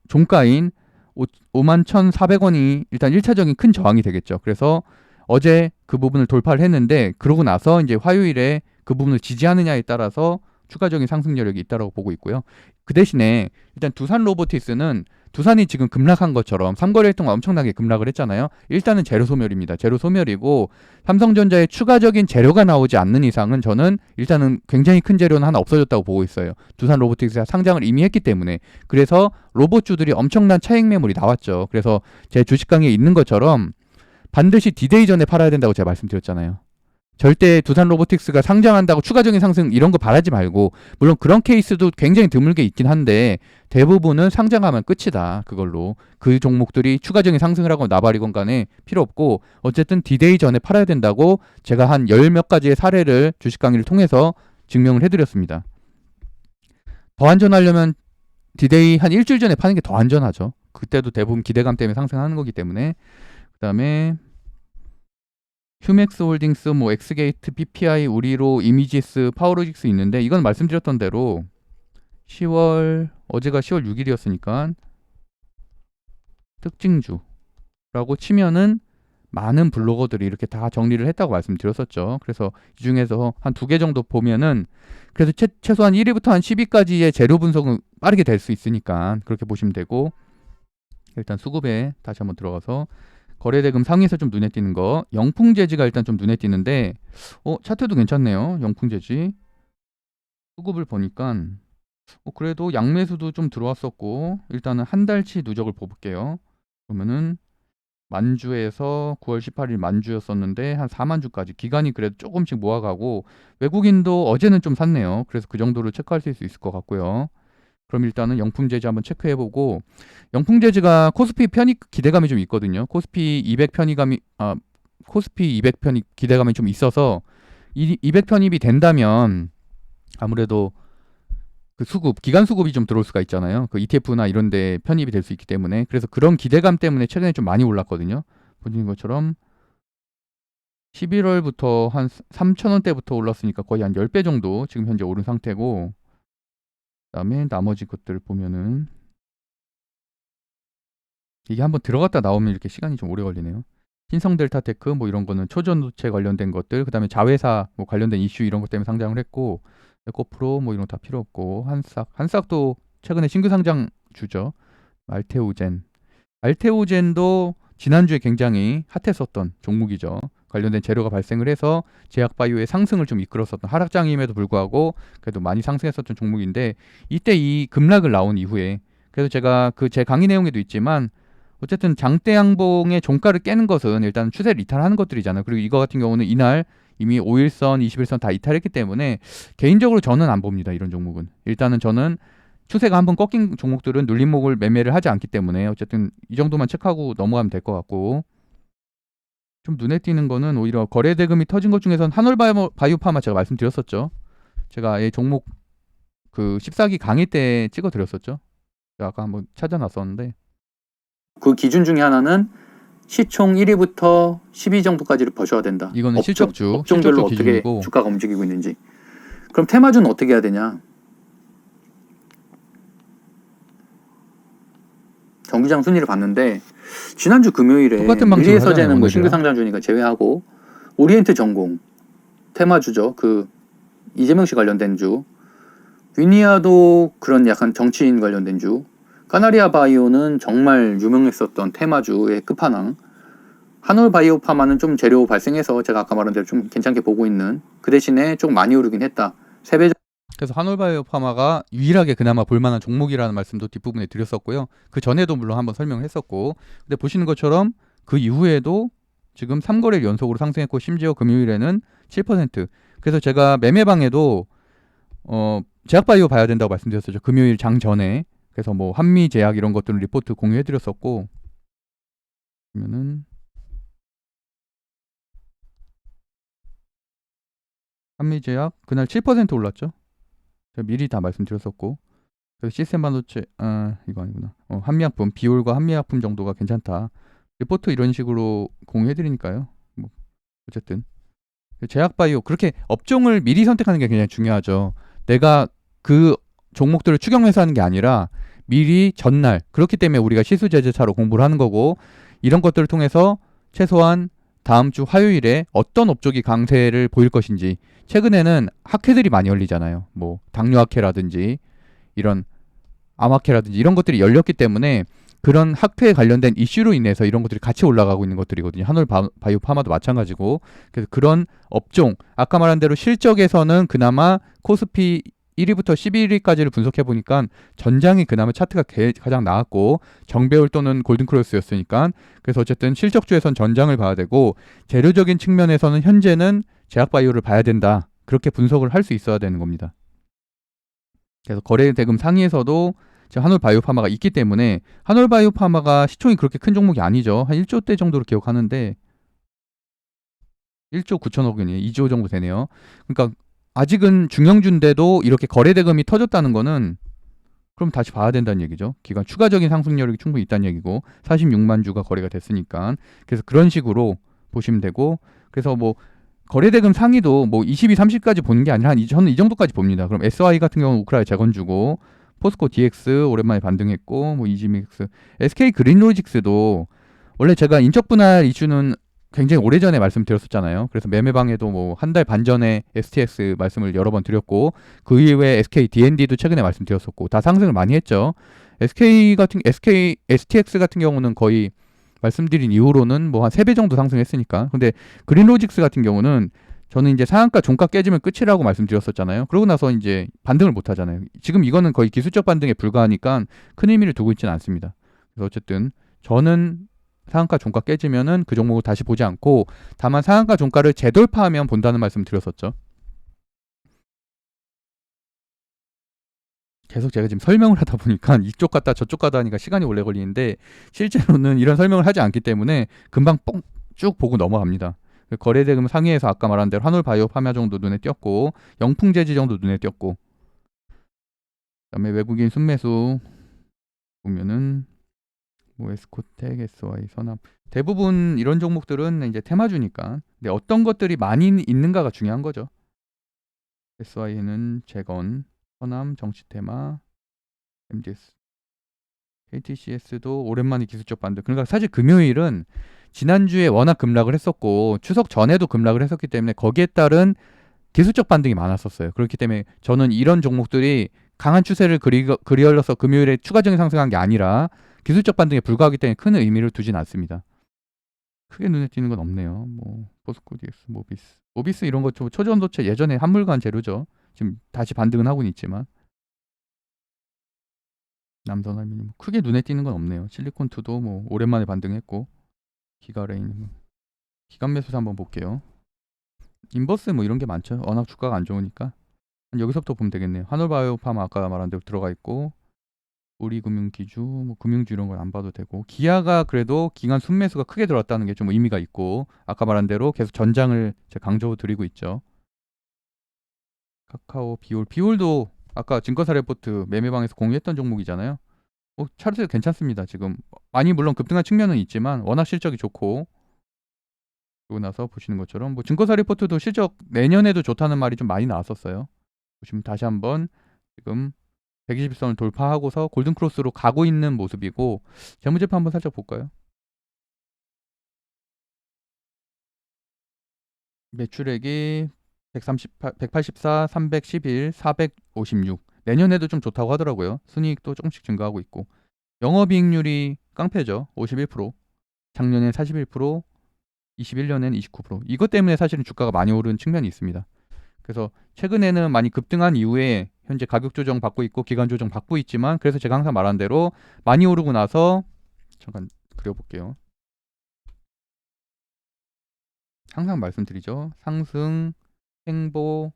종가인 51,400원이 일단 1차적인 큰 저항이 되겠죠. 그래서 어제 그 부분을 돌파를 했는데 그러고 나서 이제 화요일에 그 부분을 지지하느냐에 따라서 추가적인 상승 여력이 있다고 보고 있고요. 그 대신에 일단 두산 로보티스는 두산이 지금 급락한 것처럼 3거래일 동안 엄청나게 급락을 했잖아요. 일단은 재료 소멸입니다. 재료 소멸이고 삼성전자의 추가적인 재료가 나오지 않는 이상은 저는 일단은 굉장히 큰 재료는 하나 없어졌다고 보고 있어요. 두산 로보틱스가 상장을 이미 했기 때문에. 그래서 로봇주들이 엄청난 차익 매물이 나왔죠. 그래서 제 주식 강의에 있는 것처럼 반드시 디데이 전에 팔아야 된다고 제가 말씀드렸잖아요. 절대 두산 로보틱스가 상장한다고 추가적인 상승 이런 거 바라지 말고, 물론 그런 케이스도 굉장히 드물게 있긴 한데 대부분은 상장하면 끝이다. 그걸로 그 종목들이 추가적인 상승을 하고 나발이건 간에 필요 없고 어쨌든 디데이 전에 팔아야 된다고 제가 한 열 몇 가지의 사례를 주식 강의를 통해서 증명을 해드렸습니다. 더 안전하려면 디데이 한 일주일 전에 파는 게 더 안전하죠. 그때도 대부분 기대감 때문에 상승하는 거기 때문에. 그 다음에 휴맥스 홀딩스, 뭐 엑스게이트, PPI, 우리로, 이미지스, 파워로직스 있는데 이건 말씀드렸던 대로 어제가 10월 6일이었으니까 특징주라고 치면은 많은 블로거들이 이렇게 다 정리를 했다고 말씀드렸었죠. 그래서 이 중에서 한 2개 정도 보면은 그래서 최소한 1위부터 한 10위까지의 재료 분석은 빠르게 될 수 있으니까 그렇게 보시면 되고, 일단 수급에 다시 한번 들어가서 거래대금 상위에서 좀 눈에 띄는 거, 영풍재지가 일단 좀 눈에 띄는데 차트도 괜찮네요. 영풍재지 수급을 보니까 그래도 양매수도 좀 들어왔었고, 일단은 한 달치 누적을 볼게요. 그러면은 만주에서 9월 18일 만주였었는데 한 4만 주까지 기간이 그래도 조금씩 모아가고, 외국인도 어제는 좀 샀네요. 그래서 그 정도를 체크할 수 있을 것 같고요. 그럼 일단은 영풍재지 한번 체크해보고, 영풍재지가 코스피 편입 기대감이 좀 있거든요. 코스피 200 편입 기대감이 좀 있어서 200 편입이 된다면 아무래도 그 기간 수급이 좀 들어올 수가 있잖아요. 그 ETF나 이런 데 편입이 될 수 있기 때문에. 그래서 그런 기대감 때문에 최근에 좀 많이 올랐거든요. 보시는 것처럼 11월부터 한 3,000원대부터 올랐으니까 거의 한 10배 정도 지금 현재 오른 상태고, 그다음에 나머지 것들을 보면은 이게 한번 들어갔다 나오면 이렇게 시간이 좀 오래 걸리네요. 신성델타테크 뭐 이런 거는 초전도체 관련된 것들, 그다음에 자회사 뭐 관련된 이슈 이런 것 때문에 상장을 했고, 에코프로 뭐 이런 거 다 필요 없고, 한싹도 최근에 신규 상장 주죠. 알테오젠도 지난주에 굉장히 핫했었던 종목이죠. 관련된 재료가 발생을 해서 제약바이오의 상승을 좀 이끌었었던, 하락장임에도 불구하고 그래도 많이 상승했었던 종목인데, 이때 이 급락을 나온 이후에 그래서 제가 제 강의 내용에도 있지만 어쨌든 장대 양봉의 종가를 깨는 것은 일단 추세를 이탈하는 것들이잖아요. 그리고 이거 같은 경우는 이날 이미 5일선, 21선 다 이탈했기 때문에 개인적으로 저는 안 봅니다. 이런 종목은. 일단은 저는 추세가 한번 꺾인 종목들은 눌림목을 매매를 하지 않기 때문에 어쨌든 이 정도만 체크하고 넘어가면 될 것 같고, 좀 눈에 띄는 거는 오히려 거래대금이 터진 것 중에서는 한올바이오파마 제가 말씀드렸었죠. 제가 이 종목 그 14기 강의 때 찍어드렸었죠. 제가 아까 한번 찾아놨었는데 그 기준 중에 하나는 시총 1위부터 10위 정도까지를 보셔야 된다. 이거는 실적별로 어떻게 기준이고, 주가가 움직이고 있는지. 그럼 테마주는 어떻게 해야 되냐? 정기장 순위를 봤는데 지난주 금요일에 미래서재는 뭐 신규 상장주니까 제외하고 오리엔트 전공 테마주죠. 그 이재명 씨 관련된 주. 위니아도 그런 약간 정치인 관련된 주. 카나리아 바이오는 정말 유명했었던 테마주의 끝판왕. 한올바이오파마는 좀 재료 발생해서 제가 아까 말한 대로 좀 괜찮게 보고 있는, 그 대신에 좀 많이 오르긴 했다. 3배. 그래서 한올바이오파마가 유일하게 그나마 볼만한 종목이라는 말씀도 뒷부분에 드렸었고요. 그 전에도 물론 한번 설명을 했었고, 근데 보시는 것처럼 그 이후에도 지금 3거래일 연속으로 상승했고, 심지어 금요일에는 7%. 그래서 제가 매매방에도 제약바이오 봐야 된다고 말씀드렸었죠. 금요일 장 전에. 그래서 뭐 한미제약 이런 것들은 리포트 공유해드렸었고, 그러면은 한미제약 그날 7% 올랐죠. 제가 미리 다 말씀드렸었고, 그래서 시스템 반도체 이거 아니구나. 한미약품 비올과 한미약품 정도가 괜찮다. 리포트 이런 식으로 공유해드리니까요. 뭐 어쨌든 제약바이오 그렇게 업종을 미리 선택하는 게 굉장히 중요하죠. 내가 그 종목들을 추격 매수하는 게 아니라 미리 전날, 그렇기 때문에 우리가 시수제재차로 공부를 하는 거고, 이런 것들을 통해서 최소한 다음 주 화요일에 어떤 업종이 강세를 보일 것인지. 최근에는 학회들이 많이 열리잖아요. 뭐 당뇨학회라든지 이런 암학회라든지 이런 것들이 열렸기 때문에 그런 학회에 관련된 이슈로 인해서 이런 것들이 같이 올라가고 있는 것들이거든요. 한올바이오파마도 마찬가지고. 그래서 그런 업종, 아까 말한 대로 실적에서는 그나마 코스피 1위부터 11위까지를 분석해 보니까 전장이 그나마 차트가 가장 나았고, 정배울 또는 골든크로스였으니까. 그래서 어쨌든 실적주에선 전장을 봐야 되고, 재료적인 측면에서는 현재는 제약바이오를 봐야 된다. 그렇게 분석을 할 수 있어야 되는 겁니다. 그래서 거래대금 상위에서도 한올바이오파마가 있기 때문에, 한올바이오파마가 시총이 그렇게 큰 종목이 아니죠. 한 1조 대 정도로 기억하는데 1조 9천억 원이 2조 정도 되네요. 그러니까 아직은 중형주인데도 이렇게 거래대금이 터졌다는 거는 그럼 다시 봐야 된다는 얘기죠. 기간 추가적인 상승력이 충분히 있다는 얘기고, 46만 주가 거래가 됐으니까. 그래서 그런 식으로 보시면 되고, 그래서 뭐 거래대금 상위도 뭐 22, 30까지 보는 게 아니라 저는 이 정도까지 봅니다. 그럼 SY 같은 경우는 우크라이나 재건주고, 포스코 DX 오랜만에 반등했고, 뭐 이지믹스, SK 그린로직스도 원래 제가 인적 분할 이슈는 굉장히 오래전에 말씀드렸었잖아요. 그래서 매매방에도 뭐 한 달 반 전에 STX 말씀을 여러 번 드렸고, 그 이후에 SK D&D도 최근에 말씀드렸었고, 다 상승을 많이 했죠. STX 같은 경우는 거의 말씀드린 이후로는 뭐 한 3배 정도 상승했으니까. 근데 그린로직스 같은 경우는 저는 이제 상한가 종가 깨지면 끝이라고 말씀드렸었잖아요. 그러고 나서 이제 반등을 못 하잖아요. 지금 이거는 거의 기술적 반등에 불과하니까 큰 의미를 두고 있지는 않습니다. 그래서 어쨌든 저는 상한가 종가 깨지면은 그 종목을 다시 보지 않고, 다만 상한가 종가를 재돌파하면 본다는 말씀 드렸었죠. 계속 제가 지금 설명을 하다 보니까 이쪽 갔다 저쪽 가다 하니까 시간이 오래 걸리는데, 실제로는 이런 설명을 하지 않기 때문에 금방 뻥 쭉 보고 넘어갑니다. 거래대금 상위에서 아까 말한 대로 한올바이오파마 정도 눈에 띄었고, 영풍재지 정도 눈에 띄었고, 그다음에 외국인 순매수 보면은 뭐 에스코텍, SY, 선암, 대부분 이런 종목들은 이제 테마주니까. 근데 어떤 것들이 많이 있는가가 중요한 거죠. SY는 재건, 선암, 정치테마, MDS, KTCS도 오랜만에 기술적 반등. 그러니까 사실 금요일은 지난주에 워낙 급락을 했었고, 추석 전에도 급락을 했었기 때문에 거기에 따른 기술적 반등이 많았었어요. 그렇기 때문에 저는 이런 종목들이 강한 추세를 그리어서 금요일에 추가적인 상승한 게 아니라 기술적 반등에 불과하기 때문에 큰 의미를 두진 않습니다. 크게 눈에 띄는 건 없네요. 뭐 포스코 DX, 모비스 이런 거 좀 초전도체 예전에 한물간 재료죠. 지금 다시 반등은 하고는 있지만, 남선알미늄 크게 눈에 띄는 건 없네요. 실리콘2도 뭐 오랜만에 반등했고, 기가레인, 기간 매수사 한번 볼게요. 인버스 뭐 이런 게 많죠. 워낙 주가가 안 좋으니까. 여기서부터 보면 되겠네요. 한올바이오파마 아까 말한 대로 들어가 있고, 우리금융기주, 뭐 금융주 이런 건 안 봐도 되고, 기아가 그래도 기간 순매수가 크게 들어왔다는 게 좀 의미가 있고, 아까 말한 대로 계속 전장을 제가 강조드리고 있죠. 카카오, 비올도 아까 증거사 레포트 매매방에서 공유했던 종목이잖아요. 차트 괜찮습니다. 지금 많이 물론 급등한 측면은 있지만 워낙 실적이 좋고, 그러고 나서 보시는 것처럼 뭐 증거사 리포트도 실적 내년에도 좋다는 말이 좀 많이 나왔었어요. 보시면 다시 한번 지금 120선을 돌파하고서 골든크로스로 가고 있는 모습이고, 재무제표 한번 살짝 볼까요? 매출액이 184, 311, 456. 내년에도 좀 좋다고 하더라고요. 순이익도 조금씩 증가하고 있고, 영업이익률이 깡패죠. 51%. 작년에 41%, 21년에는 29%. 이것 때문에 사실은 주가가 많이 오른 측면이 있습니다. 그래서 최근에는 많이 급등한 이후에 현재 가격 조정 받고 있고 기간 조정 받고 있지만, 그래서 제가 항상 말한 대로 많이 오르고 나서 잠깐 그려볼게요. 항상 말씀드리죠. 상승, 횡보,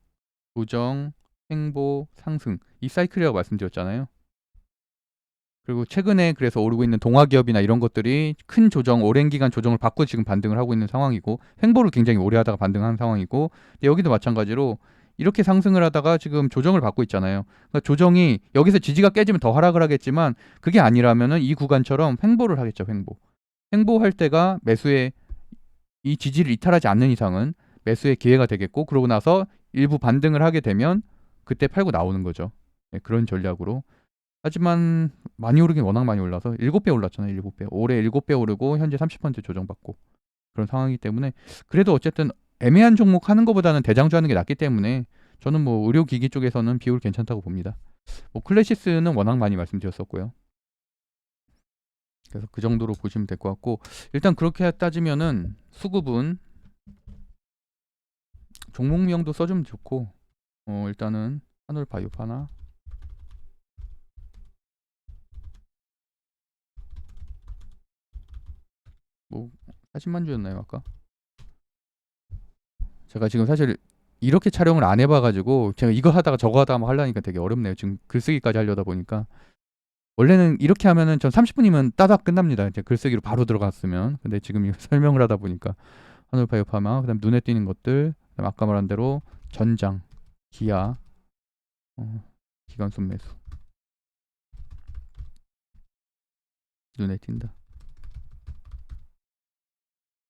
조정, 횡보, 상승, 이 사이클이라고 말씀드렸잖아요. 그리고 최근에 그래서 오르고 있는 동화기업이나 이런 것들이 큰 조정, 오랜 기간 조정을 받고 지금 반등을 하고 있는 상황이고, 횡보를 굉장히 오래 하다가 반등한 상황이고, 근데 여기도 마찬가지로 이렇게 상승을 하다가 지금 조정을 받고 있잖아요. 그러니까 조정이 여기서 지지가 깨지면 더 하락을 하겠지만, 그게 아니라면은 이 구간처럼 횡보를 하겠죠. 횡보할 때가 매수의 이 지지를 이탈하지 않는 이상은 매수의 기회가 되겠고, 그러고 나서 일부 반등을 하게 되면 그때 팔고 나오는 거죠. 네, 그런 전략으로. 하지만 많이 오르긴 워낙 많이 올라서 7배 올랐잖아요. 7배. 올해 7배 오르고 현재 30% 조정받고 그런 상황이기 때문에, 그래도 어쨌든 애매한 종목 하는 것보다는 대장주 하는 게 낫기 때문에 저는 뭐 의료기기 쪽에서는 비율 괜찮다고 봅니다. 뭐 클래시스는 워낙 많이 말씀드렸었고요. 그래서 그 정도로 보시면 될 것 같고, 일단 그렇게 따지면은 수급은 종목명도 써주면 좋고, 일단은 한올바이오파나, 뭐 40만 주였나요 아까? 제가 지금 사실 이렇게 촬영을 안 해봐가지고 제가 이거 하다가 저거 하다가 막 하려니까 되게 어렵네요. 지금 글쓰기까지 하려다 보니까. 원래는 이렇게 하면은 전 30분이면 따닥 끝납니다. 이제 글쓰기로 바로 들어갔으면. 근데 지금 이거 설명을 하다 보니까 한올바이오파마, 그다음 눈에 띄는 것들, 그다음 아까 말한 대로 전장, 기아, 기관손 매수, 눈에 띈다.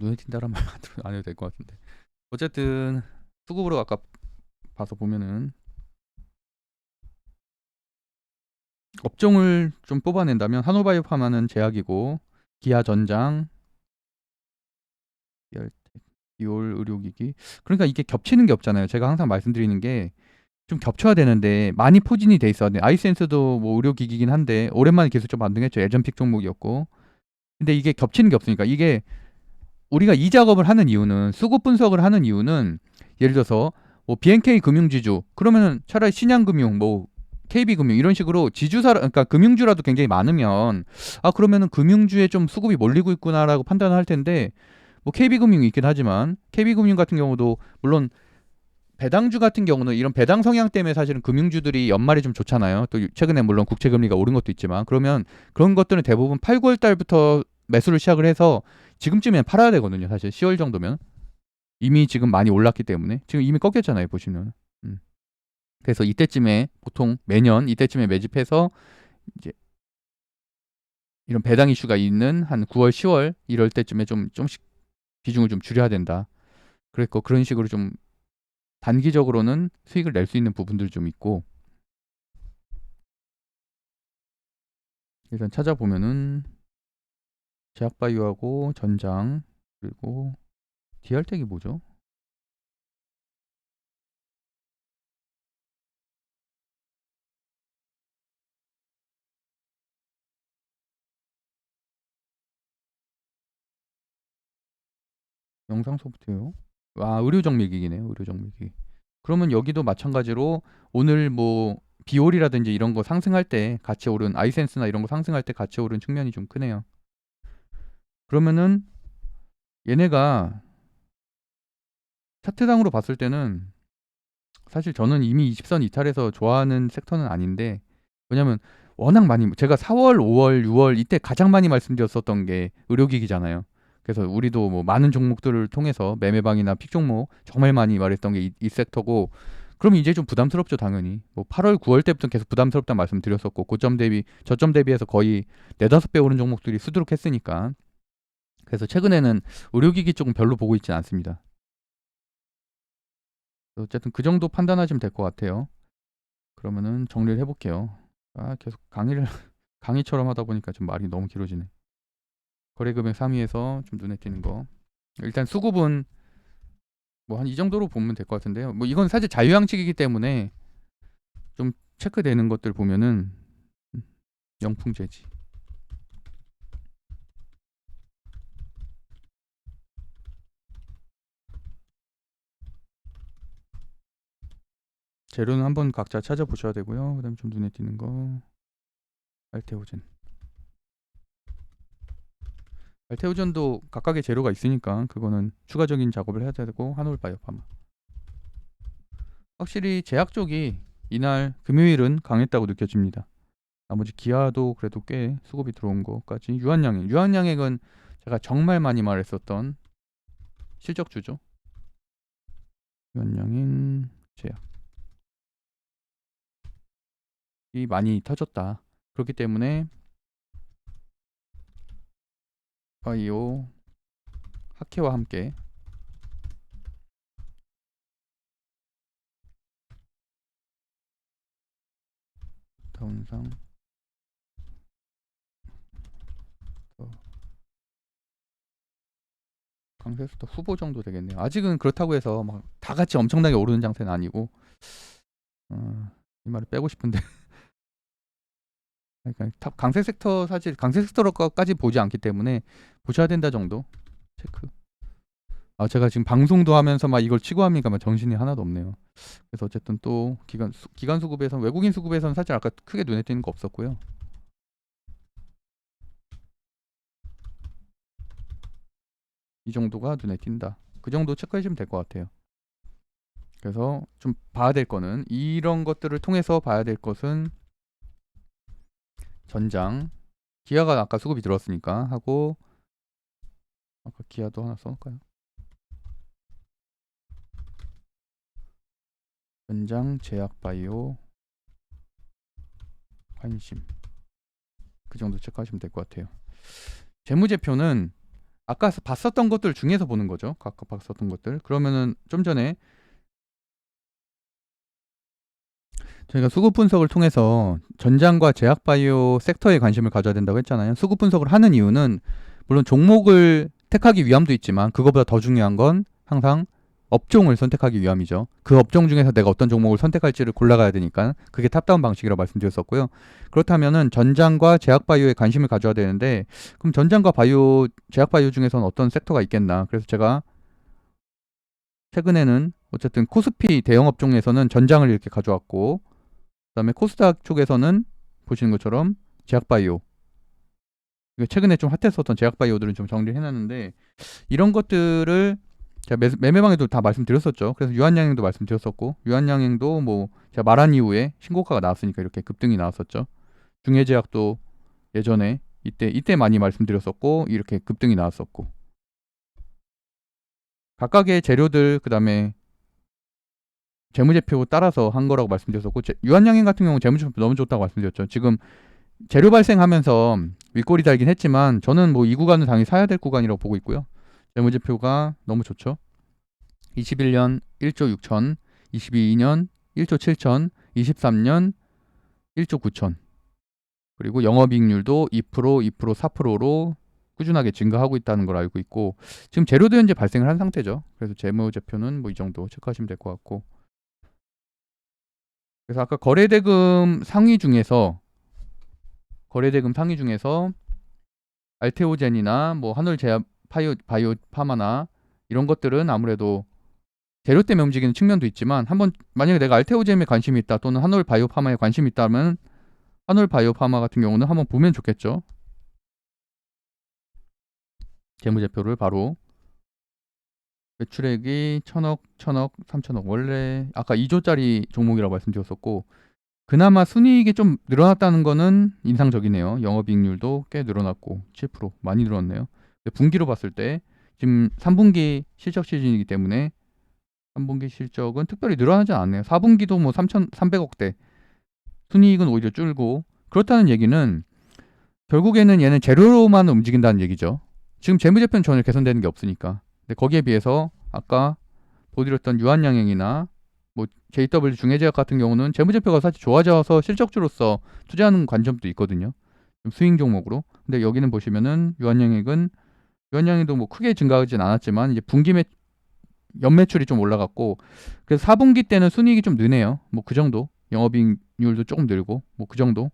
눈에 띈다란 말 안 해도 될 것 같은데. 어쨌든 수급으로 아까 봐서 보면은 업종을 좀 뽑아낸다면 한올바이오파마는 제약이고, 기아 전장, 열텍, 비올 의료기기. 그러니까 이게 겹치는 게 없잖아요. 제가 항상 말씀드리는 게 좀 겹쳐야 되는데 많이 포진이 돼 있어야 돼. 아이센스도 뭐 의료기기긴 한데 오랜만에 계속 좀 반등했죠. 예전 픽 종목이었고. 근데 이게 겹치는 게 없으니까, 이게 우리가 이 작업을 하는 이유는, 수급 분석을 하는 이유는, 예를 들어서 뭐 BNK 금융지주 그러면은 차라리 신양금융, 뭐 KB금융 이런 식으로 지주사, 그러니까 금융주라도 굉장히 많으면, 아 그러면은 금융주에 좀 수급이 몰리고 있구나라고 판단을 할 텐데, 뭐 KB금융이 있긴 하지만 KB금융 같은 경우도 물론 배당주 같은 경우는 이런 배당 성향 때문에 사실은 금융주들이 연말이 좀 좋잖아요. 또 최근에 물론 국채금리가 오른 것도 있지만, 그러면 그런 것들은 대부분 8, 9월 달부터 매수를 시작을 해서 지금쯤엔 팔아야 되거든요. 사실 10월 정도면 이미 지금 많이 올랐기 때문에, 지금 이미 꺾였잖아요. 보시면. 그래서 이때쯤에 보통 매년 이때쯤에 매집해서 이제 이런 배당 이슈가 있는 한 9월, 10월 이럴 때쯤에 좀씩 비중을 좀 줄여야 된다. 그랬고, 그런 식으로 좀 단기적으로는 수익을 낼 수 있는 부분들이 좀 있고, 일단 찾아보면은 제약바이오하고 전장, 그리고 디알텍이 뭐죠? 영상 소프트웨어? 아, 의료정밀기기네요. 의료정밀기기. 그러면 여기도 마찬가지로 오늘 뭐 비올이라든지 이런 거 상승할 때 같이 오른, 아이센스나 이런 거 상승할 때 같이 오른 측면이 좀 크네요. 그러면은 얘네가 차트상으로 봤을 때는, 사실 저는 이미 20선 이탈해서 좋아하는 섹터는 아닌데, 왜냐면 워낙 많이, 제가 4월, 5월, 6월 이때 가장 많이 말씀드렸었던 게 의료기기잖아요. 그래서 우리도 뭐 많은 종목들을 통해서 매매방이나 픽 종목 정말 많이 말했던 게 이 섹터고, 그럼 이제 좀 부담스럽죠. 당연히 뭐 8월, 9월 때부터 계속 부담스럽다는 말씀 드렸었고, 고점 대비 저점 대비해서 거의 4-5배 오른 종목들이 수두룩했으니까. 그래서 최근에는 의료기기 쪽은 별로 보고 있지는 않습니다. 어쨌든 그 정도 판단하시면 될 것 같아요. 그러면은 정리를 해볼게요. 아, 계속 강의를 강의처럼 하다 보니까 좀 말이 너무 길어지네. 거래금액 3위에서 좀 눈에 띄는 거. 일단 수급은 뭐 한 이 정도로 보면 될 것 같은데요. 뭐 이건 사실 자유양측이기 때문에 좀 체크되는 것들 보면은, 영풍재지. 재료는 한번 각자 찾아보셔야 되고요. 그다음에 좀 눈에 띄는 거 알테오젠. 알테오젠도 각각의 재료가 있으니까 그거는 추가적인 작업을 해야 되고 한올 바이오파마. 확실히 제약 쪽이 이날 금요일은 강했다고 느껴집니다. 나머지 기아도 그래도 꽤 수급이 들어온 것까지. 유한양액은 제가 정말 많이 말했었던 실적주죠. 유한양행 제약 이 많이 터졌다. 그렇기 때문에 바이오 학회와 함께 다운상 강세수도 후보 정도 되겠네요. 아직은 그렇다고 해서 막 다 같이 엄청나게 오르는 장세는 아니고 이 말을 빼고 싶은데 그러니까 강세 섹터 사실 강세 섹터로까지 보지 않기 때문에 보셔야 된다 정도 체크. 제가 지금 방송도 하면서 막 이걸 치고 합니까? 막 정신이 하나도 없네요. 그래서 어쨌든 또 기관 수급에선 외국인 수급에선 사실 아까 크게 눈에 띄는 거 없었고요. 이 정도가 눈에 띈다. 그 정도 체크해주면 될 것 같아요. 그래서 좀 봐야 될 거는 이런 것들을 통해서 봐야 될 것은 전장 기아가 아까 수급이 들었으니까 하고 아까 기아도 하나 써놓을까요? 전장 제약바이오 관심 그 정도 체크하시면 될 것 같아요. 재무제표는 아까 봤었던 것들 중에서 보는 거죠. 아까 봤었던 것들. 그러면은 좀 전에 저희가 수급 분석을 통해서 전장과 제약바이오 섹터에 관심을 가져야 된다고 했잖아요. 수급 분석을 하는 이유는 물론 종목을 택하기 위함도 있지만 그거보다 더 중요한 건 항상 업종을 선택하기 위함이죠. 그 업종 중에서 내가 어떤 종목을 선택할지를 골라가야 되니까 그게 탑다운 방식이라고 말씀드렸었고요. 그렇다면은 전장과 제약바이오에 관심을 가져야 되는데 그럼 전장과 바이오, 제약바이오 중에서는 어떤 섹터가 있겠나. 그래서 제가 최근에는 어쨌든 코스피 대형 업종에서는 전장을 이렇게 가져왔고 그다음에 코스닥 쪽에서는 보시는 것처럼 제약바이오 최근에 좀 핫했었던 제약바이오들은 좀 정리를 해놨는데 이런 것들을 제가 매매방에도 다 말씀드렸었죠. 그래서 유한양행도 말씀드렸었고 유한양행도 뭐 제가 말한 이후에 신고가가 나왔으니까 이렇게 급등이 나왔었죠. 중해제약도 예전에 이때 많이 말씀드렸었고 이렇게 급등이 나왔었고 각각의 재료들 그다음에 재무제표 따라서 한 거라고 말씀드렸었고 유한양행 같은 경우 재무제표 너무 좋다고 말씀드렸죠. 지금 재료 발생하면서 윗골이 달긴 했지만 저는 뭐 이 구간은 당연히 사야 될 구간이라고 보고 있고요. 재무제표가 너무 좋죠. 21년 1조 6천, 22년 1조 7천, 23년 1조 9천. 그리고 영업이익률도 2%, 2%, 4%로 꾸준하게 증가하고 있다는 걸 알고 있고 지금 재료도 현재 발생을 한 상태죠. 그래서 재무제표는 뭐 이 정도 체크하시면 될 것 같고 그래서 아까 거래대금 상위 중에서 알테오젠이나 뭐 한올제약 바이오 파마나 이런 것들은 아무래도 재료 때문에 움직이는 측면도 있지만 한번 만약에 내가 알테오젠에 관심이 있다 또는 한올 바이오 파마에 관심이 있다면 한올 바이오 파마 같은 경우는 한번 보면 좋겠죠. 재무제표를 바로 매출액이 1000억, 3천억 원래 아까 2조짜리 종목이라고 말씀드렸었고 그나마 순이익이 좀 늘어났다는 거는 인상적이네요. 영업이익률도 꽤 늘어났고 7% 많이 늘었네요. 분기로 봤을 때 지금 3분기 실적 시즌이기 때문에 3분기 실적은 특별히 늘어나지 않네요. 4분기도 뭐 3,300억대 순이익은 오히려 줄고 그렇다는 얘기는 결국에는 얘는 재료로만 움직인다는 얘기죠. 지금 재무제표는 전혀 개선되는 게 없으니까. 근데 거기에 비해서 아까 보여드렸던 유한양행이나 뭐 JW 중해제약 같은 경우는 재무제표가 사실 좋아져서 실적주로서 투자하는 관점도 있거든요. 좀 스윙 종목으로. 근데 여기는 보시면은 유한양행도 뭐 크게 증가하진 않았지만 이제 분기 연매출이 좀 올라갔고 그래서 4분기 때는 순이익이 좀 느네요. 뭐 그 정도. 영업이익률도 조금 늘고 뭐 그 정도.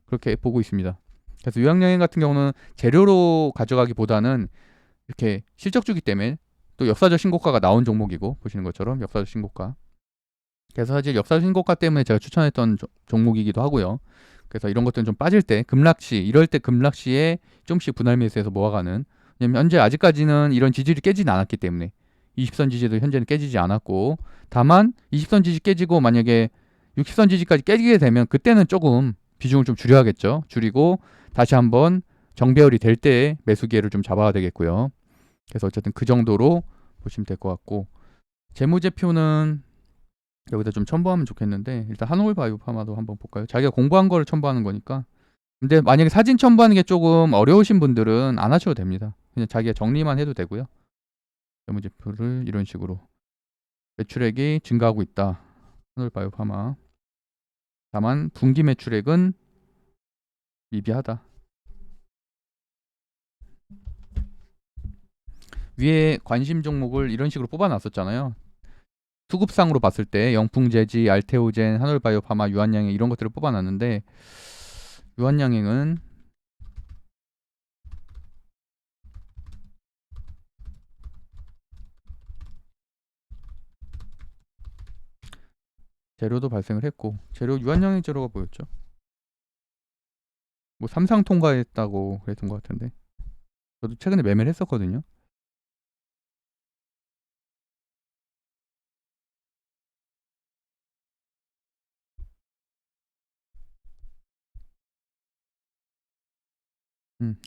그렇게 보고 있습니다. 그래서 유한양행 같은 경우는 재료로 가져가기보다는 이렇게 실적주기 때문에 또 역사적 신고가가 나온 종목이고 보시는 것처럼 역사적 신고가 그래서 사실 역사 신고가 때문에 제가 추천했던 종목이기도 하고요. 그래서 이런 것들은 좀 빠질 때 급락시 이럴 때 급락시에 좀씩 분할 매수해서 모아가는. 왜냐면 현재 아직까지는 이런 지지를 깨지는 않았기 때문에 20선 지지도 현재는 깨지지 않았고, 다만 20선 지지 깨지고 만약에 60선 지지까지 깨지게 되면 그때는 조금 비중을 좀 줄여야겠죠. 줄이고 다시 한번 정배열이 될 때 매수 기회를 좀 잡아야 되겠고요. 그래서 어쨌든 그 정도로 보시면 될 것 같고, 재무제표는 여기다 좀 첨부하면 좋겠는데 일단 한올 바이오파마도 한번 볼까요? 자기가 공부한 거를 첨부하는 거니까. 근데 만약에 사진 첨부하는 게 조금 어려우신 분들은 안 하셔도 됩니다. 그냥 자기가 정리만 해도 되고요. 재무제표를 이런 식으로 매출액이 증가하고 있다. 한올 바이오파마. 다만 분기 매출액은 미비하다. 위에 관심 종목을 이런 식으로 뽑아놨었잖아요. 수급상으로 봤을 때 영풍제지, 알테오젠, 한올바이오파마, 유한양행 이런 것들을 뽑아놨는데, 유한양행은 재료도 발생을 했고, 재료 유한양행 재료가 뭐였죠? 뭐 삼상 통과했다고 그랬던 것 같은데, 저도 최근에 매매를 했었거든요.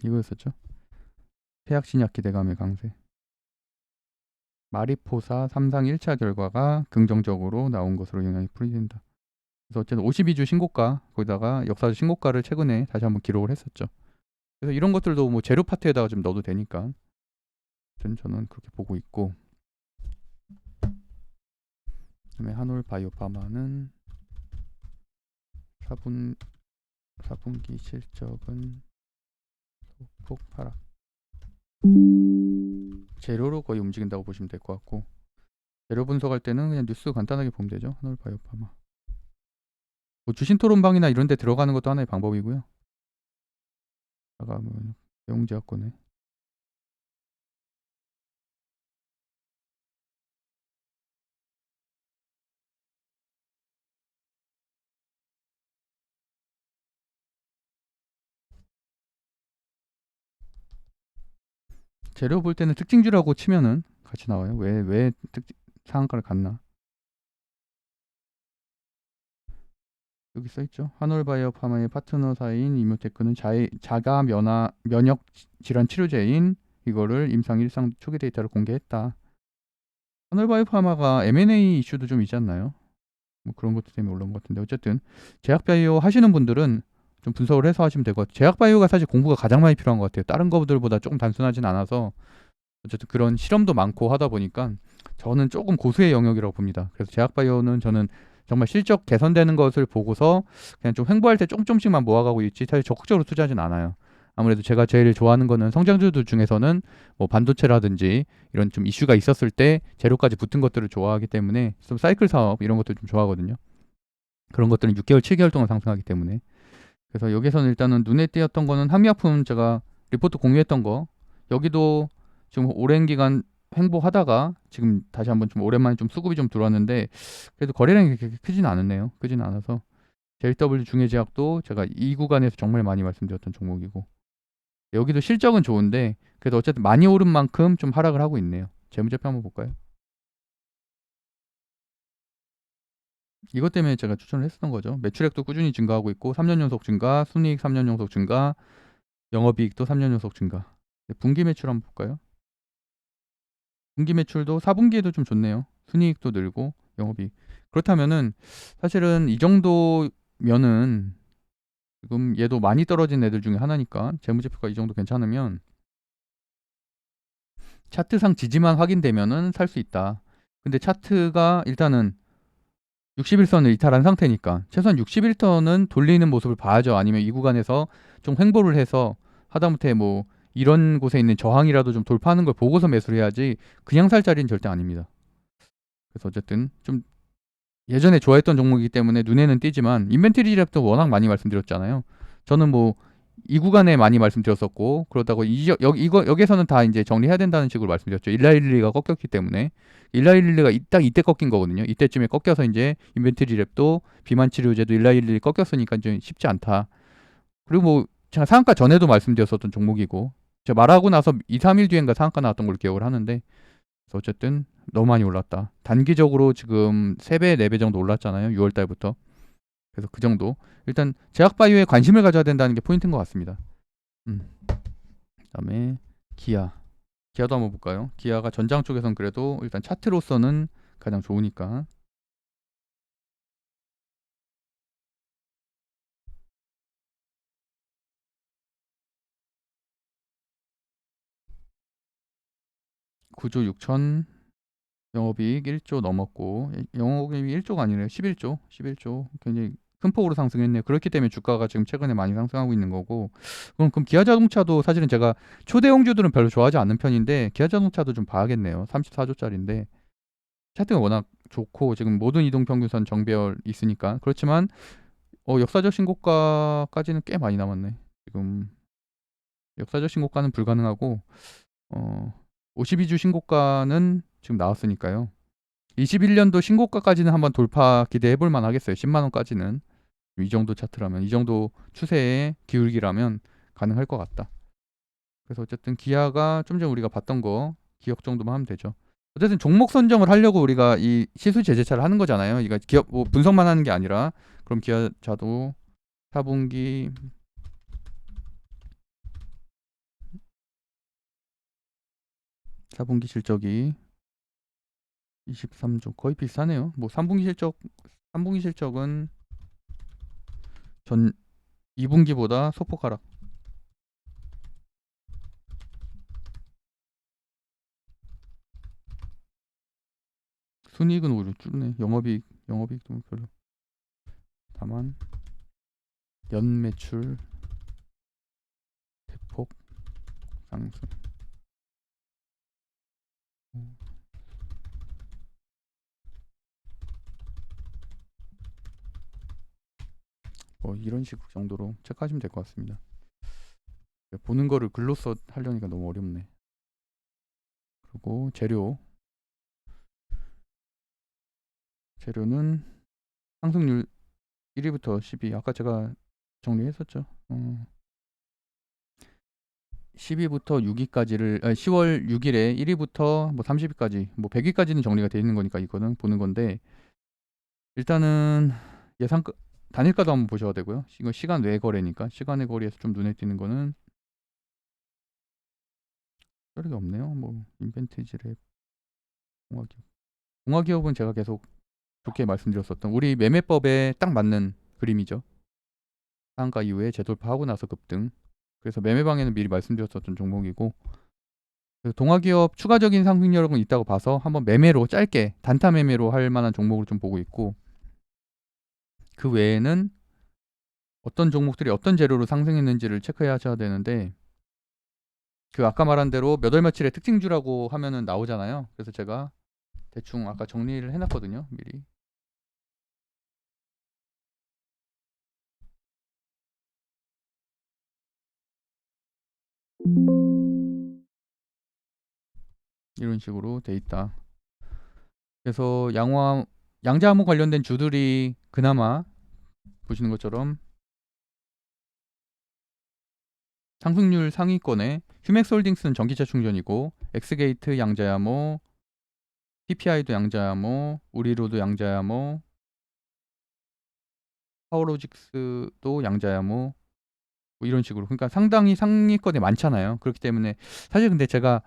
이거였었죠. 태약신약 기대감의 강세. 마리포사 3상 1차 결과가 긍정적으로 나온 것으로 영향이 풀이된다. 그래서 어쨌든 52주 신고가, 거기다가 역사적 신고가를 최근에 다시 한번 기록을 했었죠. 그래서 이런 것들도 뭐 재료 파트에다가 좀 넣어도 되니까 저는 그렇게 보고 있고, 그다음에 한올 바이오파마는 4분기 실적은 소폭 하락. 재료로 거의 움직인다고 보시면 될 것 같고, 재료 분석할 때는 그냥 뉴스 간단하게 보면 되죠. 한올 바이오파마. 뭐 주신 토론방이나 이런 데 들어가는 것도 하나의 방법이고요. 아까 뭐 영제약권에 재료 볼 때는 특징주라고 치면은 같이 나와요. 왜 상한가를 갔나? 여기 써있죠. 한올바이오파마의 파트너사인 이뮤테크는 자가 면역 질환 치료제인 이거를 임상 1상 초기 데이터를 공개했다. 한올바이오파마가 M&A 이슈도 좀 있지 않나요? 뭐 그런 것들 때문에 올라온 것 같은데, 어쨌든 제약바이오 하시는 분들은 좀 분석을 해서 하시면 될 것 같아요. 제약바이오가 사실 공부가 가장 많이 필요한 것 같아요. 다른 것들보다 조금 단순하진 않아서 어쨌든 그런 실험도 많고 하다 보니까 저는 조금 고수의 영역이라고 봅니다. 그래서 제약바이오는 저는 정말 실적 개선되는 것을 보고서 그냥 좀 횡보할 때 조금씩만 모아가고 있지 사실 적극적으로 투자하진 않아요. 아무래도 제가 제일 좋아하는 거는 성장주들 중에서는 뭐 반도체라든지 이런 좀 이슈가 있었을 때 재료까지 붙은 것들을 좋아하기 때문에 좀 사이클 사업 이런 것들 좀 좋아하거든요. 그런 것들은 6개월, 7개월 동안 상승하기 때문에. 그래서 여기서는 일단은 눈에 띄었던 거는 한미약품 제가 리포트 공유했던 거, 여기도 지금 오랜 기간 횡보하다가 지금 다시 한번 좀 오랜만에 좀 수급이 좀 들어왔는데 그래도 거래량이 그렇게 크진 않았네요. 크진 않아서 JW 중해제약도 제가 이 구간에서 정말 많이 말씀드렸던 종목이고, 여기도 실적은 좋은데 그래도 어쨌든 많이 오른 만큼 좀 하락을 하고 있네요. 재무제표 한번 볼까요? 이것 때문에 제가 추천을 했었던 거죠. 매출액도 꾸준히 증가하고 있고 3년 연속 증가, 순이익 3년 연속 증가, 영업이익도 3년 연속 증가. 분기 매출 한번 볼까요? 분기 매출도 4분기에도 좀 좋네요. 순이익도 늘고 영업이익. 그렇다면은 사실은 이 정도면은 지금 얘도 많이 떨어진 애들 중에 하나니까 재무제표가 이 정도 괜찮으면 차트상 지지만 확인되면은 살 수 있다. 근데 차트가 일단은 61선을 이탈한 상태니까 최소한 61선은 돌리는 모습을 봐야죠. 아니면 이 구간에서 좀 횡보를 해서 하다못해 뭐 이런 곳에 있는 저항이라도 좀 돌파하는 걸 보고서 매수를 해야지 그냥 살 자리는 절대 아닙니다. 그래서 어쨌든 좀 예전에 좋아했던 종목이기 때문에 눈에는 띄지만 인벤트리 랩도 워낙 많이 말씀드렸잖아요. 저는 뭐 이 구간에 많이 말씀드렸었고, 그렇다고 여기서는 다 이제 정리해야 된다는 식으로 말씀드렸죠. 1412가 꺾였기 때문에. 1412가 딱 이때 꺾인 거거든요. 이때쯤에 꺾여서 이제 인벤트리 랩도 비만 치료제도 1412 꺾였으니까 좀 쉽지 않다. 그리고 뭐 제가 상한가 전에도 말씀드렸었던 종목이고, 제가 말하고 나서 2, 3일 뒤엔가 상한가 나왔던 걸로 기억을 하는데, 그래서 어쨌든 너무 많이 올랐다. 단기적으로 지금 3배, 4배 정도 올랐잖아요. 6월 달부터. 그래서 그 정도. 일단 제약바이오에 관심을 가져야 된다는 게 포인트인 것 같습니다. 그다음에 기아도 한번 볼까요? 기아가 전장 쪽에선 그래도 일단 차트로서는 가장 좋으니까. 구조 6천, 영업이익 1조 넘었고, 영업이익 1조가 아니래요. 11조. 굉장히 큰 폭으로 상승했네요. 그렇기 때문에 주가가 지금 최근에 많이 상승하고 있는 거고. 그럼 기아자동차도 사실은 제가 초대형주들은 별로 좋아하지 않는 편인데, 기아자동차도 좀 봐야겠네요. 34조짜리인데 차트가 워낙 좋고 지금 모든 이동평균선 정배열 있으니까. 그렇지만 역사적 신고가까지는 꽤 많이 남았네. 지금 역사적 신고가는 불가능하고 52주 신고가는 지금 나왔으니까요. 21년도 신고가까지는 한번 돌파 기대해 볼 만하겠어요. 10만 원까지는. 이 정도 차트라면, 이 정도 추세의 기울기라면 가능할 것 같다. 그래서 어쨌든 기아가 좀 전에 우리가 봤던 거 기억 정도만 하면 되죠. 어쨌든 종목 선정을 하려고 우리가 이 시수 제재차를 하는 거잖아요. 이거 기업 뭐 분석만 하는 게 아니라. 그럼 기아차도 4분기 실적이 23조 거의 비슷하네요. 뭐 3분기 실적은 전 2분기보다 소폭 하락. 순이익은 오히려 줄네. 영업이익도 별로. 다만 연 매출 대폭 상승. 뭐 이런 식 정도로 체크하시면 될 것 같습니다. 보는 거를 글로써 하려니까 너무 어렵네. 그리고 재료는 상승률 1위부터 10위. 아까 제가 정리했었죠. 10위부터 6위까지를 10월 6일에 1위부터 뭐 30위까지 뭐 100위까지는 정리가 되어 있는 거니까 이거는 보는 건데, 일단은 단일가도 한번 보셔야 되고요. 이거 시간 외 거래니까 시간의 거래에서 좀 눈에 띄는 거는 별게 없네요. 뭐 인벤트지랩, 공화기업은 제가 계속 좋게 말씀드렸었던 우리 매매법에 딱 맞는 그림이죠. 상한가 이후에 재돌파하고 나서 급등. 그래서 매매방에는 미리 말씀드렸었던 종목이고, 그래서 동화기업 추가적인 상승력은 있다고 봐서 한번 매매로 짧게 단타 매매로 할 만한 종목을 좀 보고 있고, 그 외에는 어떤 종목들이 어떤 재료로 상승했는지를 체크해야 하셔야 되는데, 그 아까 말한 대로 몇 월 며칠의 특징주라고 하면은 나오잖아요. 그래서 제가 대충 아까 정리를 해놨거든요. 미리. 이런 식으로 돼 있다. 그래서 양자암호 관련된 주들이 그나마 보시는 것처럼 상승률 상위권에 휴맥스홀딩스는 전기차 충전이고, 엑스게이트 양자암호, PPI도 양자암호, 우리로도 양자암호, 파워로직스도 양자암호, 뭐 이런 식으로. 그러니까 상당히 상위권에 많잖아요. 그렇기 때문에 사실 근데 제가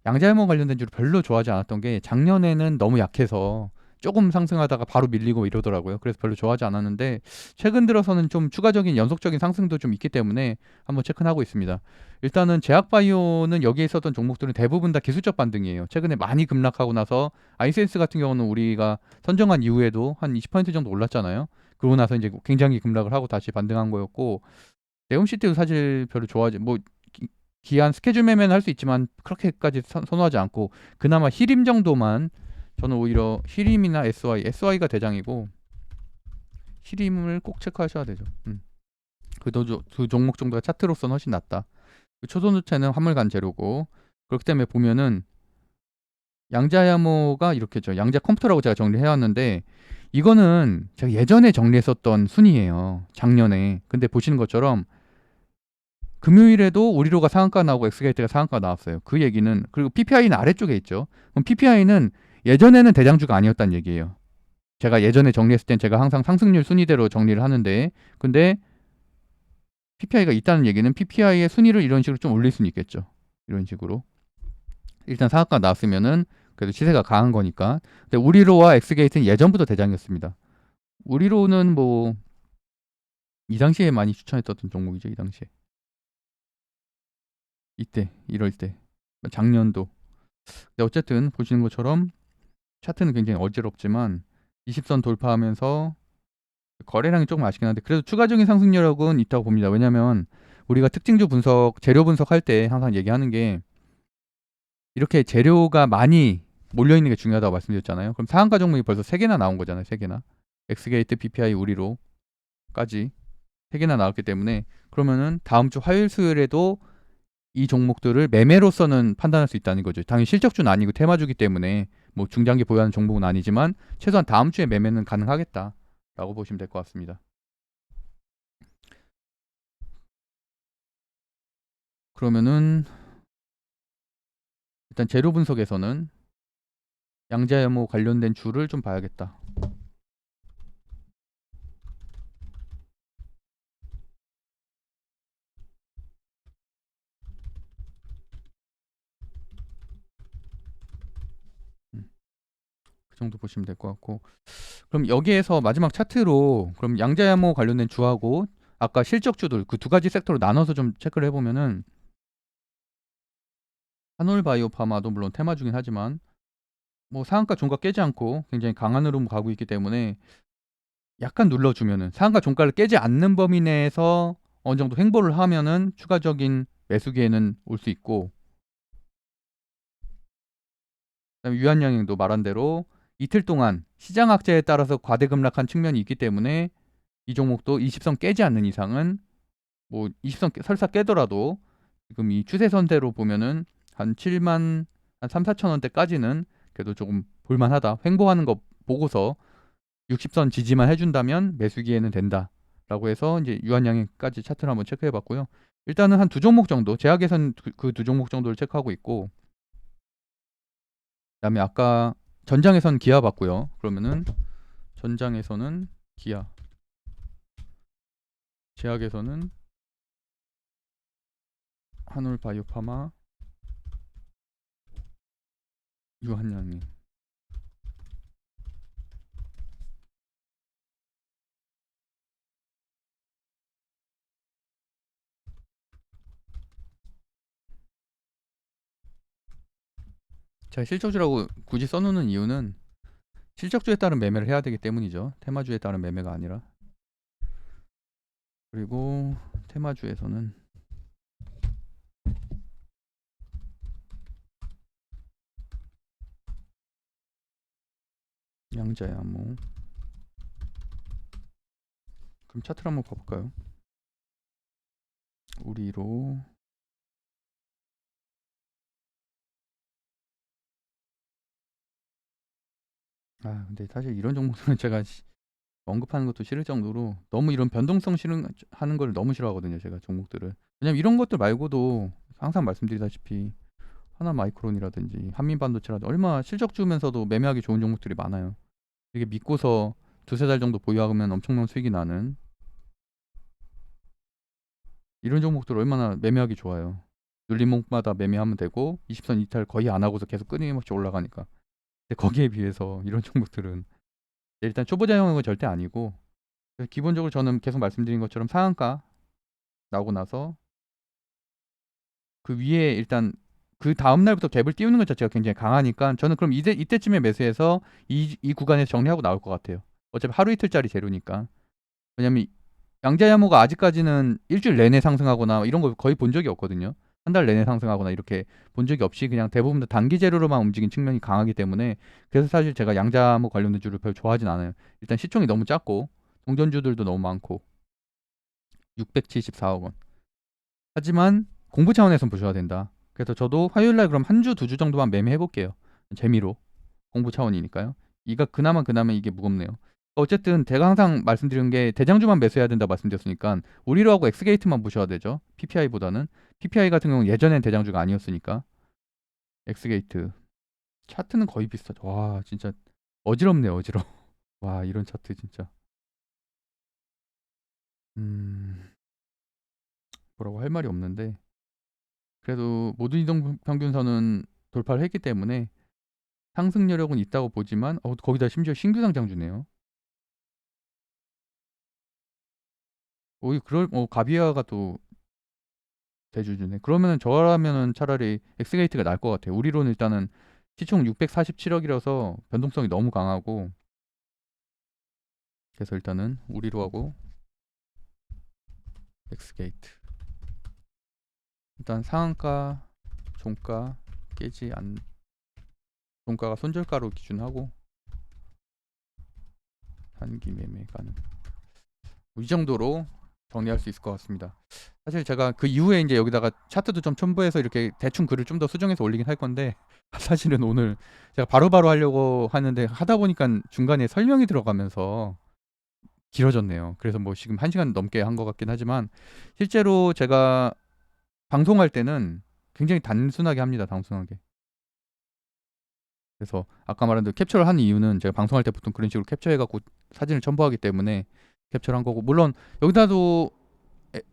양자암호 관련된 주를 별로 좋아하지 않았던 게, 작년에는 너무 약해서 조금 상승하다가 바로 밀리고 이러더라고요. 그래서 별로 좋아하지 않았는데, 최근 들어서는 좀 추가적인 연속적인 상승도 좀 있기 때문에 한번 체크는 하고 있습니다. 일단은 제약바이오는 여기에 있었던 종목들은 대부분 다 기술적 반등이에요. 최근에 많이 급락하고 나서 아이센스 같은 경우는 우리가 선정한 이후에도 한 20% 정도 올랐잖아요. 그러고 나서 이제 굉장히 급락을 하고 다시 반등한 거였고, 네옴시티도 사실 별로 좋아하지 뭐 기한 스케줄 매매는 할 수 있지만 그렇게까지 선호하지 않고, 그나마 히림 정도만. 저는 오히려 히림이나 SY가 대장이고 히림을 꼭 체크하셔야 되죠. 그 종목 정도가 차트로서는 훨씬 낫다. 초선주체는 화물간 재료고, 그렇기 때문에 보면은 양자야모가 이렇게죠. 양자 컴퓨터라고 제가 정리를 해왔는데, 이거는 제가 예전에 정리했었던 순이에요. 작년에. 근데 보시는 것처럼 금요일에도 우리로가 상한가 나오고 엑스게이트가 상한가 나왔어요. 그 얘기는, 그리고 PPI는 아래쪽에 있죠. 그럼 PPI는 예전에는 대장주가 아니었다는 얘기예요. 제가 예전에 정리했을 땐 제가 항상 상승률 순위대로 정리를 하는데, 근데 PPI가 있다는 얘기는 PPI의 순위를 이런 식으로 좀 올릴 수는 있겠죠. 이런 식으로. 일단 상한가 나왔으면은 그래도 시세가 강한 거니까. 근데 우리로와 엑스게이트는 예전부터 대장이었습니다. 우리로는 뭐 이 당시에 많이 추천했던 종목이죠. 이 당시에. 이때 이럴 때 작년도. 근데 어쨌든 보시는 것처럼 차트는 굉장히 어지럽지만 20선 돌파하면서 거래량이 조금 아쉽긴 한데 그래도 추가적인 상승력은 있다고 봅니다. 왜냐면 우리가 특징주 분석, 재료 분석할 때 항상 얘기하는 게 이렇게 재료가 많이 몰려있는 게 중요하다고 말씀드렸잖아요. 그럼 상한가 종목이 벌써 3개나 나온 거잖아요. 3개나. 엑스게이트, PPI, 우리로까지 3개나 나왔기 때문에 그러면은 다음 주 화요일, 수요일에도 이 종목들을 매매로서는 판단할 수 있다는 거죠. 당연히 실적주는 아니고 테마주기 때문에 뭐 중장기 보유하는 종목은 아니지만 최소한 다음 주에 매매는 가능하겠다라고 보시면 될 것 같습니다. 그러면은 일단 재료 분석에서는 양자야모 관련된 주를 좀 봐야겠다. 그 정도 보시면 될 것 같고, 그럼 여기에서 마지막 차트로 그럼 양자야모 관련된 주하고 아까 실적주들 그 두 가지 섹터로 나눠서 좀 체크를 해보면은 한올바이오파마도 물론 테마주긴 하지만 뭐 상한가 종가 깨지 않고 굉장히 강한 흐름 가고 있기 때문에 약간 눌러주면은 상한가 종가를 깨지 않는 범위 내에서 어느 정도 횡보를 하면은 추가적인 매수 기회는 올 수 있고, 그다음에 유한양행도 말한 대로 이틀 동안 시장 악재에 따라서 과대 급락한 측면이 있기 때문에 이 종목도 20선 깨지 않는 이상은 뭐 20선 설사 깨더라도 지금 이 추세선대로 보면은 한 7만 한 3, 4천 원대까지는 그래도 조금 볼만하다. 횡보하는 거 보고서 60선 지지만 해준다면 매수기에는 된다라고 해서 이제 유한양행까지 차트를 한번 체크해봤고요. 일단은 한 두 종목 정도 제약에선 그 두 종목 정도를 체크하고 있고, 그다음에 아까 전장에선 기아 봤고요. 그러면은 전장에서는 기아, 제약에서는 한올바이오파마, 유한양행. 제가 실적주라고 굳이 써놓는 이유는 실적주에 따른 매매를 해야 되기 때문이죠. 테마주에 따른 매매가 아니라. 그리고 테마주에서는 양자야모. 그럼 차트를 한번 봐볼까요? 우리로 근데 사실 이런 종목들은 제가 언급하는 것도 싫을 정도로 너무 이런 변동성 하는 걸 너무 싫어하거든요. 제가 종목들을. 왜냐면 이런 것들 말고도 항상 말씀드리다시피 하나마이크론이라든지 한민반도체라든지 얼마 실적 주면서도 매매하기 좋은 종목들이 많아요. 이게 믿고서 두세 달 정도 보유하면 엄청난 수익이 나는 이런 종목들 얼마나 매매하기 좋아요. 눌림목마다 매매하면 되고 20선 이탈 거의 안 하고서 계속 끊임없이 올라가니까. 근데 거기에 비해서 이런 종목들은 일단 초보자 영역은 절대 아니고, 그래서 기본적으로 저는 계속 말씀드린 것처럼 상한가 나오고 나서 그 위에 일단 그 다음 날부터 갭을 띄우는 것 자체가 굉장히 강하니까 저는 그럼 이때쯤에 매수해서 이 구간에서 정리하고 나올 것 같아요. 어차피 하루 이틀짜리 재료니까. 왜냐면 양자야모가 아직까지는 일주일 내내 상승하거나 이런 거 거의 본 적이 없거든요. 한 달 내내 상승하거나 이렇게 본 적이 없이 그냥 대부분 다 단기 재료로만 움직인 측면이 강하기 때문에, 그래서 사실 제가 양자야모 관련된 주를 별로 좋아하진 않아요. 일단 시총이 너무 작고 동전주들도 너무 많고 674억 원. 하지만 공부 차원에선 보셔야 된다. 그래서 저도 화요일날 그럼 한 주, 두 주 정도만 매매해 볼게요. 재미로. 공부 차원이니까요. 이가 그나마 이게 무겁네요. 어쨌든 제가 항상 말씀드리는 게 대장주만 매수해야 된다 말씀드렸으니까 우리로하고 엑스게이트만 보셔야 되죠. PPI보다는. PPI 같은 경우는 예전엔 대장주가 아니었으니까. 엑스게이트. 차트는 거의 비슷하죠. 와, 진짜 어지럽네요, 어지러워. 와, 이런 차트 진짜. 뭐라고 할 말이 없는데 그래도 모든 이동 평균선은 돌파를 했기 때문에 상승 여력은 있다고 보지만 거기다 심지어 신규 상장주네요. 가비아가 또 대주주네. 그러면은 저라면은 차라리 엑스게이트가 나을 것 같아요. 우리로는 일단은 시총 647억이라서 변동성이 너무 강하고 그래서 일단은 우리로 하고 엑스게이트. 일단 상한가, 종가 깨지 않. 종가가 손절가로 기준하고 단기 매매 가능. 이 정도로 정리할 수 있을 것 같습니다. 사실 제가 그 이후에 이제 여기다가 차트도 좀 첨부해서 이렇게 대충 글을 좀 더 수정해서 올리긴 할 건데 사실은 오늘 제가 바로바로 하려고 하는데 하다 보니까 중간에 설명이 들어가면서 길어졌네요. 그래서 뭐 지금 1시간 넘게 한 것 같긴 하지만 실제로 제가 방송할 때는 굉장히 단순하게 합니다. 단순하게. 그래서 아까 말한 대로 캡처를 한 이유는 제가 방송할 때 보통 그런 식으로 캡처해갖고 사진을 첨부하기 때문에 캡처를 한 거고, 물론 여기다도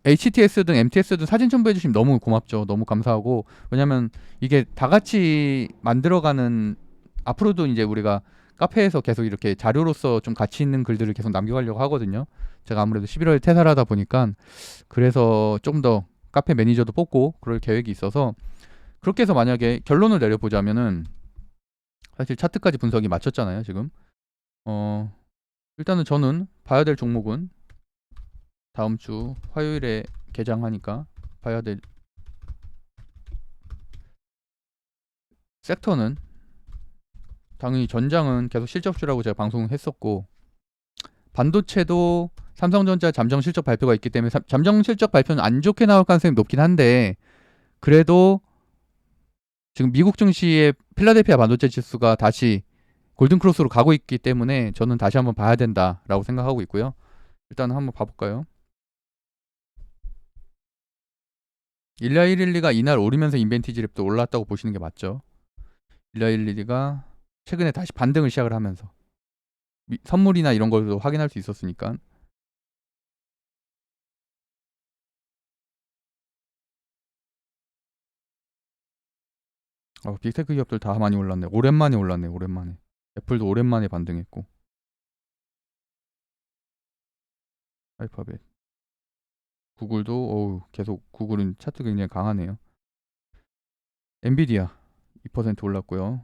HTS든 MTS든 사진 첨부해 주시면 너무 고맙죠. 너무 감사하고, 왜냐면 이게 다 같이 만들어가는, 앞으로도 이제 우리가 카페에서 계속 이렇게 자료로서 좀 가치 있는 글들을 계속 남겨가려고 하거든요. 제가 아무래도 11월에 퇴사를 하다 보니까 그래서 좀 더 카페 매니저도 뽑고 그럴 계획이 있어서, 그렇게 해서 만약에 결론을 내려보자면은 사실 차트까지 분석이 맞췄잖아요 지금. 일단은 저는 봐야 될 종목은 다음 주 화요일에 개장하니까 봐야 될 섹터는 당연히 전장은 계속 실적주라고 제가 방송했었고, 반도체도 삼성전자 잠정 실적 발표가 있기 때문에 잠정 실적 발표는 안 좋게 나올 가능성이 높긴 한데, 그래도 지금 미국 증시의 필라델피아 반도체 지수가 다시 골든크로스로 가고 있기 때문에 저는 다시 한번 봐야 된다라고 생각하고 있고요. 일단 한번 봐볼까요? 일라일릴리가 이날 오르면서 인벤티지 랩도 올랐다고 보시는 게 맞죠. 일라일릴리가 최근에 다시 반등을 시작을 하면서 선물이나 이런 걸도 확인할 수 있었으니까. 빅테크 기업들 다 많이 올랐네. 오랜만에 올랐네. 오랜만에. 애플도 오랜만에 반등했고. 알파벳. 구글도 계속 구글은 차트 굉장히 강하네요. 엔비디아 2% 올랐고요.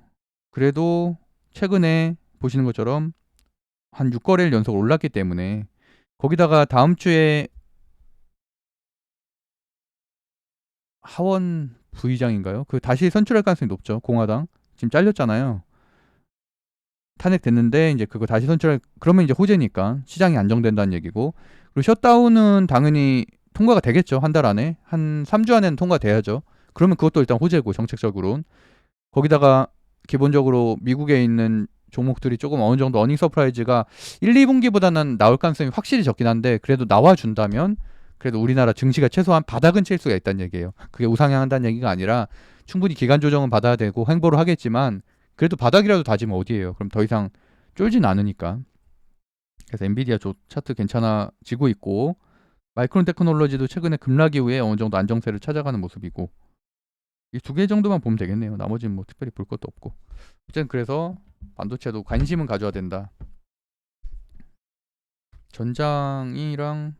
그래도 최근에 보시는 것처럼 한 6거래일 연속 올랐기 때문에, 거기다가 다음 주에 하원 부의장인가요? 그 다시 선출할 가능성이 높죠. 공화당 지금 잘렸잖아요. 탄핵됐는데 이제 그거 다시 선출할, 그러면 이제 호재니까 시장이 안정된다는 얘기고, 그리고 셧다운은 당연히 통과가 되겠죠. 한 달 안에, 한 3주 안에는 통과돼야죠. 그러면 그것도 일단 호재고, 정책적으로는. 거기다가 기본적으로 미국에 있는 종목들이 조금 어느 정도 어닝 서프라이즈가 1, 2분기보다는 나올 가능성이 확실히 적긴 한데, 그래도 나와준다면 그래도 우리나라 증시가 최소한 바닥은 칠 수가 있다는 얘기예요. 그게 우상향한다는 얘기가 아니라 충분히 기간 조정은 받아야 되고 횡보를 하겠지만 그래도 바닥이라도 다지면 어디예요. 그럼 더 이상 쫄진 않으니까. 그래서 엔비디아 차트 괜찮아지고 있고, 마이크론 테크놀로지도 최근에 급락 이후에 어느 정도 안정세를 찾아가는 모습이고, 이 두 개 정도만 보면 되겠네요. 나머지는 뭐 특별히 볼 것도 없고. 어쨌든 그래서 반도체도 관심은 가져야 된다. 전장이랑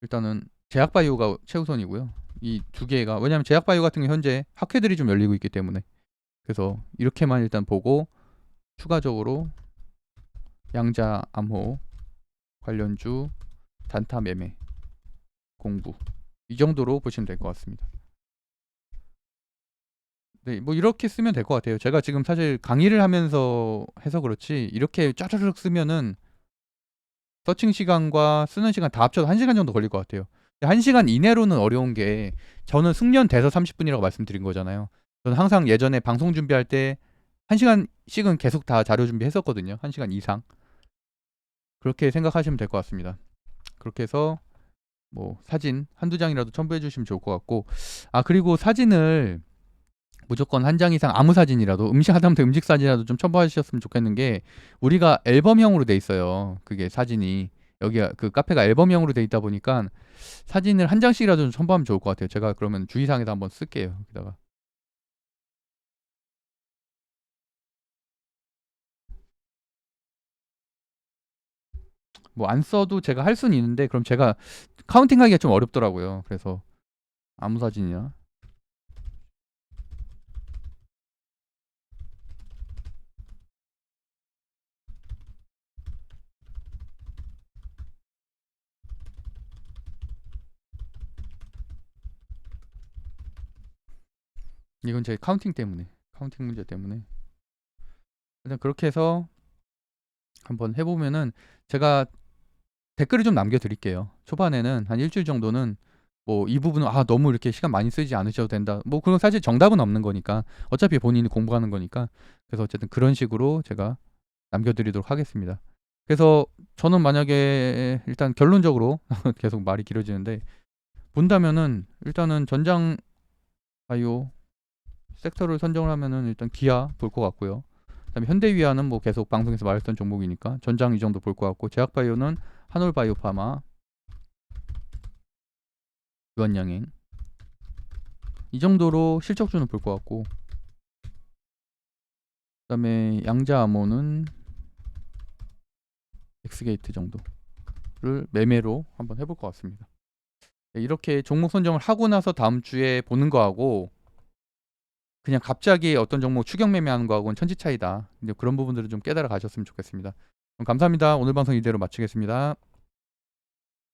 일단은 제약바이오가 최우선이고요. 이 두 개가, 왜냐하면 제약바이오 같은 게 현재 학회들이 좀 열리고 있기 때문에, 그래서 이렇게만 일단 보고 추가적으로 양자 암호 관련주 단타 매매 공부, 이 정도로 보시면 될 것 같습니다. 네, 뭐 이렇게 쓰면 될 것 같아요. 제가 지금 사실 강의를 하면서 해서 그렇지 이렇게 짜르륵 쓰면은 서칭 시간과 쓰는 시간 다 합쳐서 1시간 정도 걸릴 것 같아요. 1시간 이내로는 어려운 게 저는 숙련돼서 30분이라고 말씀드린 거잖아요. 저는 항상 예전에 방송 준비할 때 1시간씩은 계속 다 자료 준비했었거든요. 1시간 이상. 그렇게 생각하시면 될 것 같습니다. 그렇게 해서 뭐 사진 한두 장이라도 첨부해 주시면 좋을 것 같고, 그리고 사진을 무조건 한 장 이상, 아무 사진이라도, 하다못해 음식 사진이라도 좀 첨부하셨으면 좋겠는 게, 우리가 앨범형으로 돼 있어요. 그게 사진이 여기가 그 카페가 앨범형으로 돼 있다 보니까 사진을 한 장씩이라도 좀 첨부하면 좋을 것 같아요. 제가 그러면 주의사항에다 한번 쓸게요. 여기다가. 뭐 안 써도 제가 할 수는 있는데, 그럼 제가 카운팅하기가 좀 어렵더라고요. 그래서 아무 사진이나. 이건 제 카운팅 문제 때문에. 일단 그렇게 해서 한번 해보면은 제가 댓글을 좀 남겨드릴게요. 초반에는 한 일주일 정도는 뭐 이 부분은 너무 이렇게 시간 많이 쓰지 않으셔도 된다. 뭐 그건 사실 정답은 없는 거니까, 어차피 본인이 공부하는 거니까. 그래서 어쨌든 그런 식으로 제가 남겨드리도록 하겠습니다. 그래서 저는 만약에 일단 결론적으로 계속 말이 길어지는데, 본다면은 일단은 전장 바이오 섹터를 선정을 하면은 일단 기아 볼 것 같고요. 그다음에 현대위아는 뭐 계속 방송에서 말했던 종목이니까 전장 이 정도 볼 것 같고, 제약바이오는 한올바이오파마, 유한양행 이 정도로 실적주는 볼 것 같고, 그다음에 양자암호는 엑스게이트 정도를 매매로 한번 해볼 것 같습니다. 이렇게 종목 선정을 하고 나서 다음 주에 보는 거하고, 그냥 갑자기 어떤 종목 추격 매매하는 거하고는 천지 차이다. 이제 그런 부분들을 좀 깨달아 가셨으면 좋겠습니다. 그럼 감사합니다. 오늘 방송 이대로 마치겠습니다.